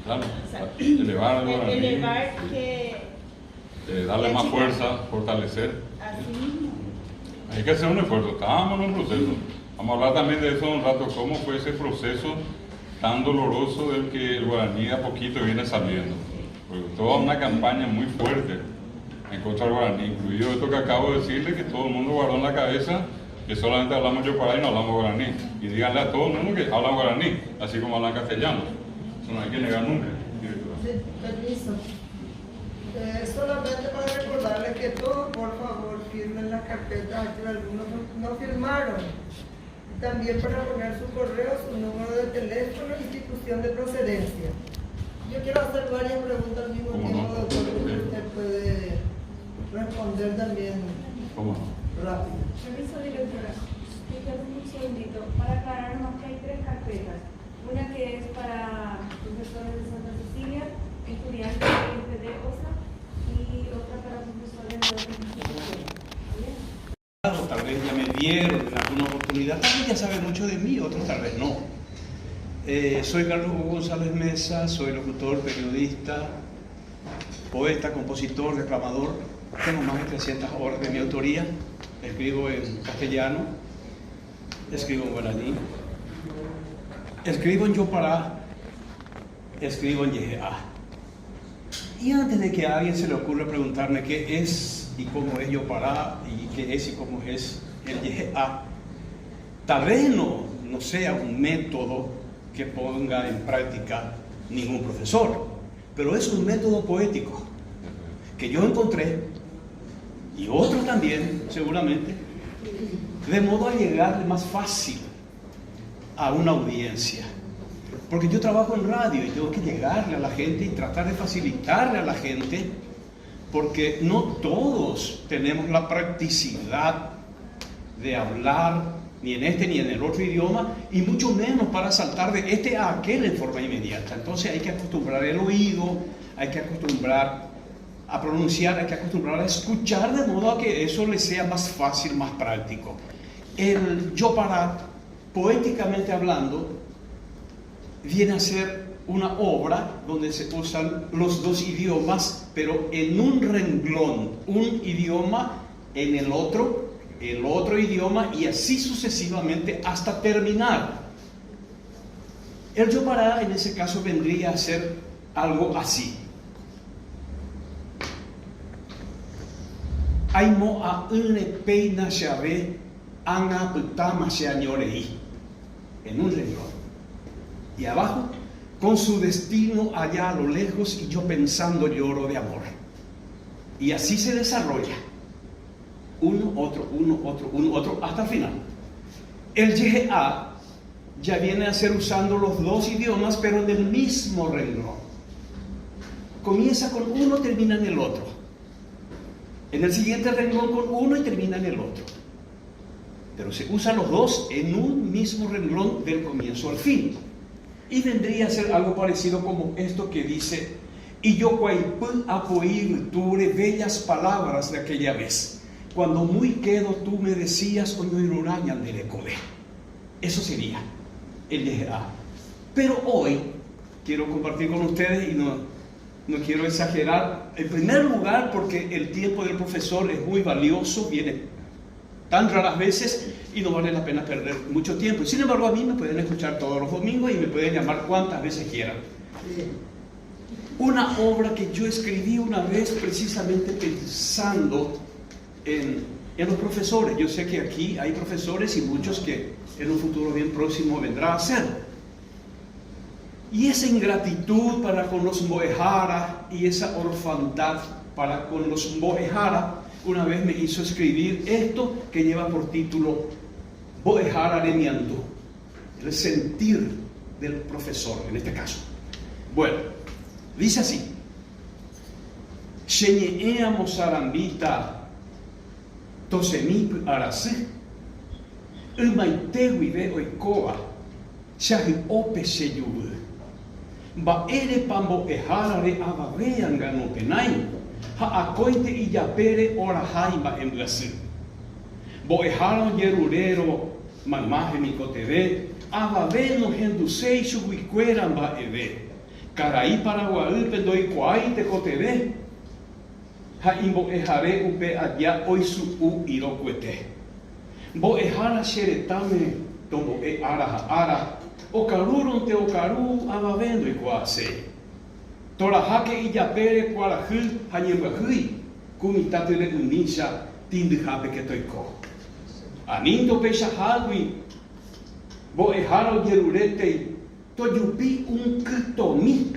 Claro, O sea, elevar el guaraní, elevar que darle la más chica- fuerza, fortalecer. así mismo. Hay que hacer un esfuerzo, estábamos en un proceso. Vamos a hablar también de eso un rato, cómo fue ese proceso tan doloroso del que el guaraní a poquito viene saliendo. Porque toda una campaña muy fuerte en contra del guaraní, incluido esto que acabo de decirle, que todo el mundo guardó en la cabeza que solamente hablamos yopará y no hablamos guaraní. Y díganle a todo el mundo que hablan guaraní, así como hablan castellano. Eso no hay que negar nunca, directora. Sí, permiso. Solamente para recordarles que todos, por favor, firmen las carpetas, que algunos no firmaron. También para poner su correo, su número de teléfono, institución de procedencia. Yo quiero hacer varias preguntas al mismo ¿Cómo tiempo, no? doctor, que Sí. usted puede responder también ¿Cómo no? rápido. Permiso, directora. Explícame un segundito para aclararnos que hay 3 carpetas. Una que es para profesores de Santa Cecilia, estudiantes de OSA, y otra para profesores de otras instituciones. ¿Bien? Tal vez ya me vieron en alguna oportunidad, tal vez ya saben mucho de mí, otros tal vez no. Soy Carlos Hugo González Mesa, soy locutor, periodista, poeta, compositor, declamador. Tengo más de 300 obras de mi autoría. Escribo en castellano, escribo en guaraní, escribo en yopará, escribo en yejeá. Y antes de que a alguien se le ocurra preguntarme qué es y cómo es yopará y qué es y cómo es el yejeá, tal vez no sea un método que ponga en práctica ningún profesor, pero es un método poético que yo encontré y otros también seguramente, de modo a llegarle más fácil a una audiencia. Porque yo trabajo en radio y tengo que llegarle a la gente y tratar de facilitarle a la gente, porque no todos tenemos la practicidad de hablar ni en este ni en el otro idioma, y mucho menos para saltar de este a aquel en forma inmediata. Entonces hay que acostumbrar el oído, hay que acostumbrar a pronunciar, hay que acostumbrar a escuchar, de modo a que eso le sea más fácil, más práctico. El yopará, poéticamente hablando, viene a ser una obra donde se usan los dos idiomas, pero en un renglón, un idioma en el otro idioma, y así sucesivamente hasta terminar. El yopará en ese caso vendría a ser algo así. Aimo a une peina xabe anga putama se añorei, en un renglón. Y abajo, con su destino allá a lo lejos y yo pensando lloro de amor. Y así se desarrolla. Uno, otro, hasta el final. El YA ya viene a ser usando los dos idiomas, pero en el mismo renglón. Comienza con uno, termina en el otro. En el siguiente renglón con uno y termina en el otro. Pero se usan los dos en un mismo renglón del comienzo al fin. Y vendría a ser algo parecido como esto que dice: y yo cuaipú apoir ture bellas palabras de aquella vez, cuando muy quedo tú me decías oñoirurañan de lecode. Eso sería el YA. Pero hoy quiero compartir con ustedes, y no quiero exagerar, en primer lugar porque el tiempo del profesor es muy valioso, viene tan raras veces y no vale la pena perder mucho tiempo. Sin embargo, a mí me pueden escuchar todos los domingos y me pueden llamar cuantas veces quieran. Una obra que yo escribí una vez precisamente pensando en los profesores. Yo sé que aquí hay profesores y muchos que en un futuro bien próximo vendrá a ser. Y esa ingratitud para con los Mboejara y esa orfandad para con los Mboejara una vez me hizo escribir esto que lleva por título Mboejara Remiandu, el sentir del profesor en este caso. Bueno, dice así: Sheñeea mozarambita tosemip arasí umaitehuive oikoa shahi ope sheyubu baere pambo eharare abaveanga no penai ha acointe y yapere orajaima en Brasil boejaro yerurero mamaje micoteve abaveno gendusei chuguicueramba eve carai paraguaípe doi coaite coteve ha imboejare upe allá oisu u irocuete boejara xeretame tombo e ara o caruron te o caru abavendo y coase torajake y yapere cuarajil hanyembahui kumitate de unisha tindijape que toico anindo peixahagui boejaro yerurete toyupi un critomi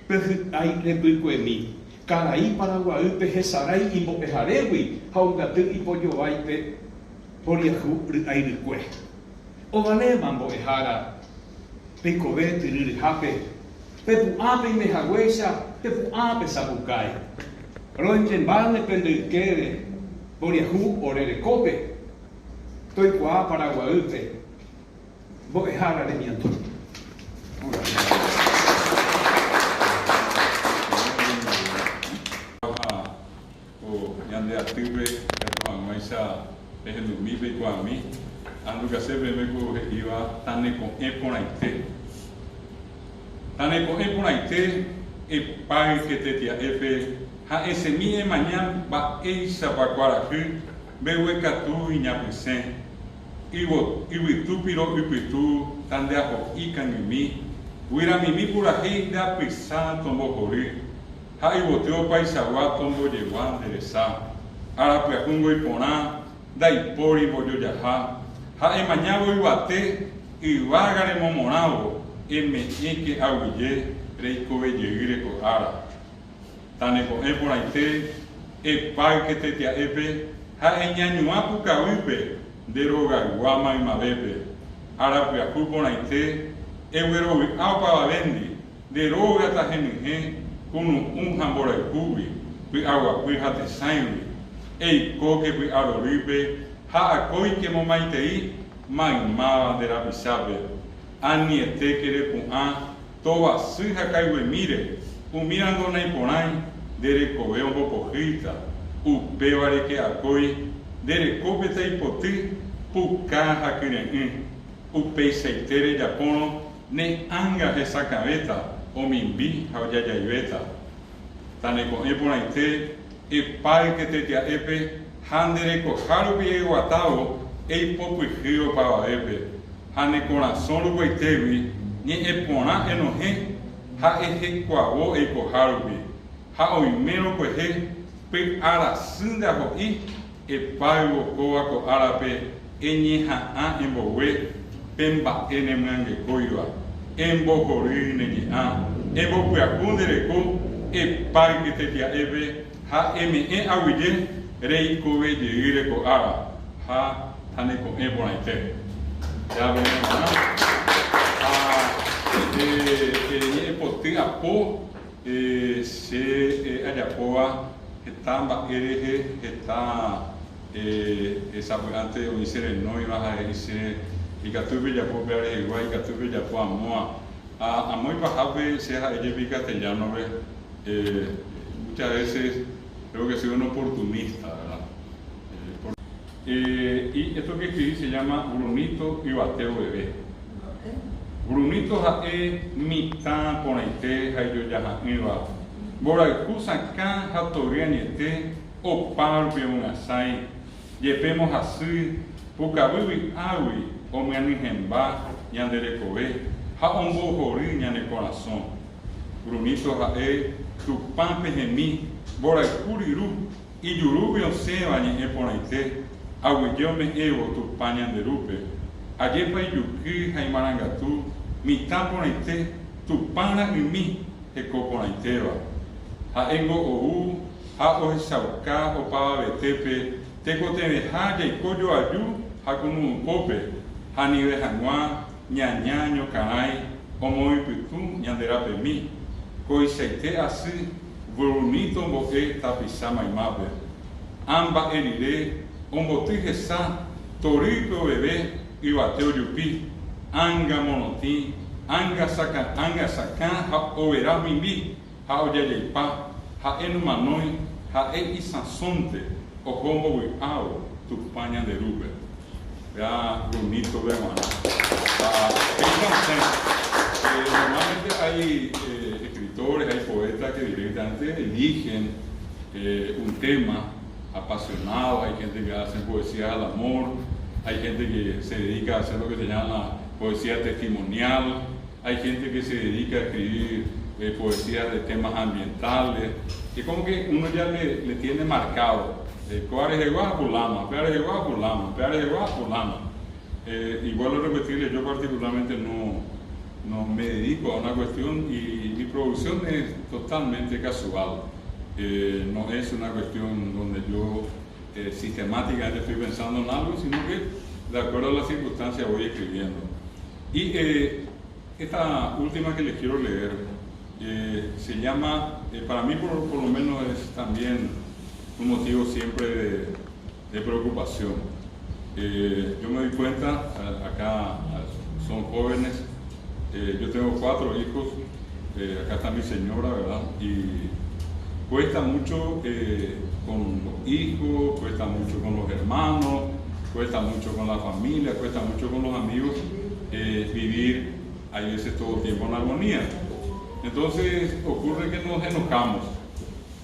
pehu ai repuicuemi carai paraguaípe jesarai y boejaregui haugatu y polloaipe poriaju airicue o valeman boejara pecove tiririjape pepu ape mejaguesa pepu ape sabucai roenchembane pendeikere poriaju orerecope toicoa paraguaípe boejara remiandu. Yande active ya con maisa es el mibe con mí ando que se ve me ko iba tane con eponaite e pai que te tia efe ha ese mi mañana ba eisa pa quaraku bewe katu inya pisen iwo tu piro ipitu tande aho ikan mi wira mi pura heida pisa tombo hori ha iwo teo paisa wa tombo llevan deresa ara pues kungo ipona dai pori boyo yaha ha e mañana ibate y vagare momonao e me que aguille reiko yegire ko ara tane ko e por aite e pai que te tia epe ha e nyanyu apu ka uipe deroga guama y mabepe ara pues ku por aite e wero wi apa vendi deroga ta henhe kunu un hambora kubi wi agua wi hate saimi e ko que wi aroribe ha akoi que momaitei mai ma de la pisabe ani este quere con a toda suja caigo mire mirando na iponai dere cobe un poco hita u peore que akoi dere copeta ipoti pucaja que u peiseitere japono ne anga esa cabeta o mimbi hauya yaibeta tane con eponaite e pai que te tia epe handere ko haru bi watao e popo rio para epe hane coração do goitevi ni epona enohe ha ehe kwao e ko haru bi ha o imeno ko he pe ara sinda ho I e pai wo koa ko arape e ni ha a embowe pemba ene mange koiwa embojori neña, embopyakundereko, parque tetia eve, ha me aguille, reikove yeireko ara, ha taneko ebonaite. Ya veremos, poti apo, se ayapoa, estamba ereje, está esa antes o hicieron no iba a decir y que tuve ya por ver igual y que tuve ya por amor a muy bajable sea ella vi castellano muchas veces creo que soy un oportunista, ¿verdad? Y esto que escribí se llama Brunito y Bateo Bebé. Brunito es mitad ponaite yo ya iba Boraikusa kan hatorianiete o parbe un asai yepemos así pukabibi awi o mianijemba ñanderekobe ha ombo jori ñane corazón Brunito tu pampe gemi boraikuriru y yurubi o seba ñe ponaite awi me evo tu pañanderupe ayepa yuki jaimarangatu mitad ponaite tu pana y mi ecoponaiteba ha engo ou ha o sauka o pa betepe teko te ha de koyo ayu ha kunu pope ha ni de hanwa ñañaño kanai o moi pitu ñandera pe mi koi seite así Brunito boke tapisama imabe amba erire ombotije sa torito bebé y bateo yupi anga monoti anga saka ha o verá mimbi ha o yayeipa ha enu manoi ha isasonte o como wiao tu paña de rube vea Brunito de hermano normalmente hay escritores, hay poetas que directamente eligen un tema apasionado, hay gente que hace poesía al amor, hay gente que se dedica a hacer lo que se llama poesía testimonial, hay gente que se dedica a escribir poesías de temas ambientales, y como que uno ya le tiene marcado, igual a repetirle, yo particularmente no me dedico a una cuestión y mi producción es totalmente casual, no es una cuestión donde yo sistemáticamente estoy pensando en algo, sino que de acuerdo a las circunstancias voy escribiendo. Y esta última que les quiero leer se llama, para mí por lo menos es también un motivo siempre de preocupación. Yo me doy cuenta, acá son jóvenes, yo tengo 4 hijos, acá está mi señora, ¿verdad? Y cuesta mucho con los hijos, cuesta mucho con los hermanos, cuesta mucho con la familia, cuesta mucho con los amigos vivir a veces todo el tiempo en armonía. Entonces ocurre que nos enojamos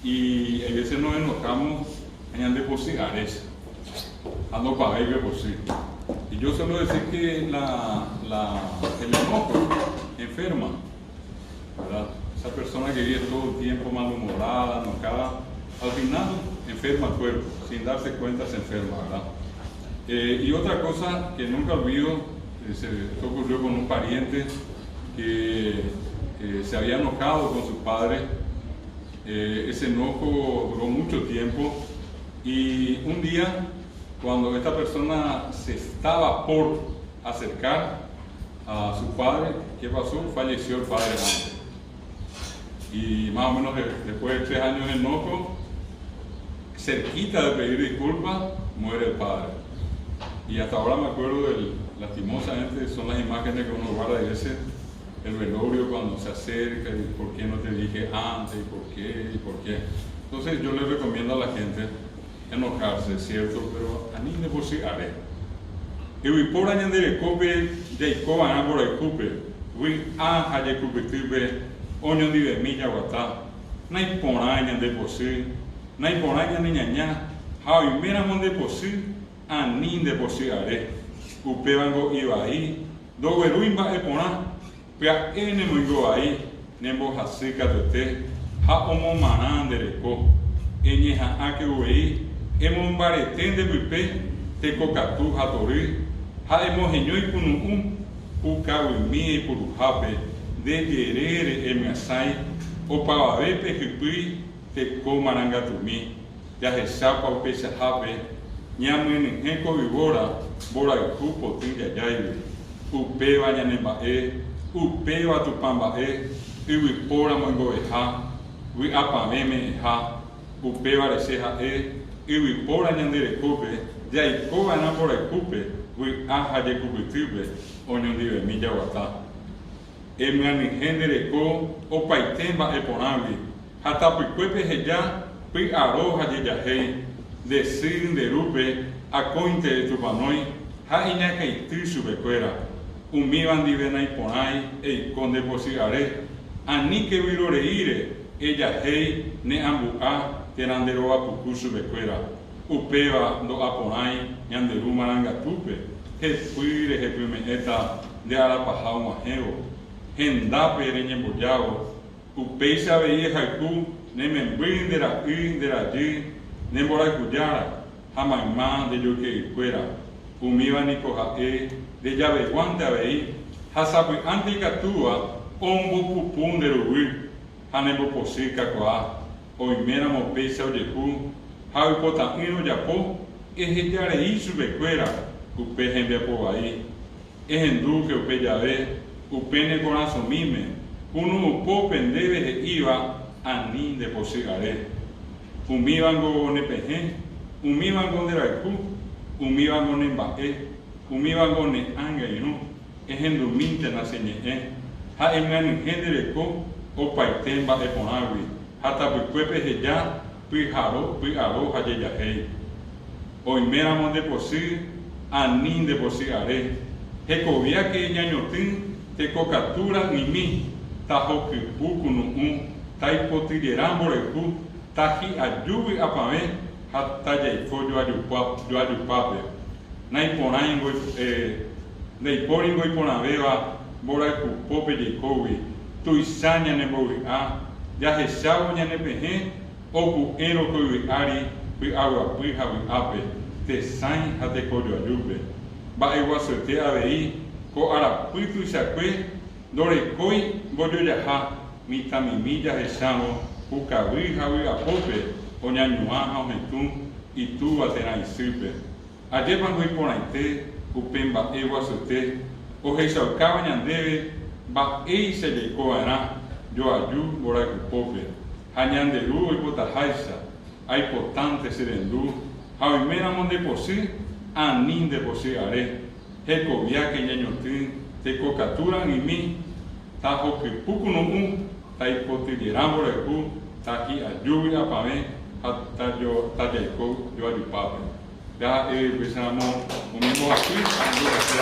y a veces nos enojamos en depositar eso, a no pagar y depositar. Y yo suelo decir que el enojo enferma, ¿verdad? Esa persona que vive todo el tiempo malhumorada, enojada, al final enferma el cuerpo, sin darse cuenta se enferma, ¿verdad? Y otra cosa que nunca olvido, se ocurrió con un pariente que se había enojado con su padre. Ese enojo duró mucho tiempo y un día, cuando esta persona se estaba por acercar a su padre, ¿qué pasó? Falleció el padre antes. Y más o menos después de 3 años de enojo, cerquita de pedir disculpas, muere el padre. Y hasta ahora me acuerdo lastimosamente, son las imágenes que uno guarda y ese el velorio cuando se acerca y por qué no te dije antes y por qué. Entonces yo le recomiendo a la gente enojarse, ¿cierto? Pero a mí de por sí haré. Y voy por año de cope, de coba a por el cope, voy a hacer cope tipe, oño de milla guatá, no hay por año de por sí, no hay por año ni ñaña, how mira mon de por sí, a ni de por sí haré. Upe vango iba ahí, do veruimba e pona. Pea ene muigo ahí, nembo hasika tete, ha omo manandere ko, enye ha ake uei, emo baretende buipe, te kokatu hatori, ha emo henyoi kunu ukawimi puruhape de yerere emiasai opavavepe hypy teko marangatumi jahechápa upéicha hápe ñamynyhẽko yvóra mborayhu potĩ jajáive upéva ñanemba'e upéva tupãmba'e yvypóra moingoveha vy'apavẽme'ẽha upéva rese ha'e yvypóra ñanderekópe jaikóvana mborayhúpe vy'a ha jekupytýpe oñondivemi jaguata emyanyhẽ ndereko opaite mba'e porãgui ha tapykuépe heja py'aro ha jejahéi nde sy nderúpe akóinte tupanói ha iñakãity chupekuéra umíva ndive naiporãi eiko ndeposy'are aníke vyroreíre ejahéi ne ambu'a térã nderovapuku chupekuéra upéva ndo'aporãi ñanderu marangatúpe hepy rehepyme'ẽta nde arapaha og̃uahẽvo hendápe reñembojávo upéicha avei ehayhu nemembýi ndera'y nderajy nemborayhujára ha mayma ndejoyke'ykuéra umíva niko ha'e ndejaveguánte avei ha sapy'ánte ikatúva ombopupu nderuvy ha nemboposy kakuaa oiméramo upéicha ojehu ha oipota'ỹre ojapo ehejarei chupekuéra upe hembiapo vai ehendúke upe jave upéne korasõmíme kunu upópe ndéve he'íva ani ndeposy'are umívango nepehẽ umívango nderayhu umívango nemba'e umívango ne'ãngairũ ehendumíntena cheñe'ẽ ha emyanyhẽ ndereko opaite mba'e porãgui ha tapykuépe heja py'aro ha jejahéi oiméramo ndeposy ani ndeposy'are hekoviáke ñañotỹ tekokatúra imi tahokypu kunu'ũ taipotyrera mborayhu tahi'ajúvi apave ha tajaiko joajupápe naiporãingo ndaipóringo iporãvéva mborayhupópe jaikógui tuicha ñanembovy'a jahechávo ñanepehẽ oku'ẽroko yvy'ári py'aguapy ha vy'ápe tesãi ha tekojoajúpe mba'eguasuete avei ko arapy tuichakue ndorekói mbojojaha mitãmimi jahechávo hukavy ha vy'apópe oñañuã ha ohetũ itúva térã isýpe ajépango iporãite upe mba'e guasuete ohechaukáva ñandéve mba'éicha jaikova'erã joaju mborayhupópe ha ñanderu oipotaháicha aipotánte che rendu ha oiméramo ndeposy ani ndeposy'are hekoviáke ñañotỹ tekokatúra imi tahokypu kunu'ũ taipotyrera mborayhu tahi'ajúvi apave ha tajaiko joajupápe jaha'e upéicharamo umi mbo'apy ha ndoguasu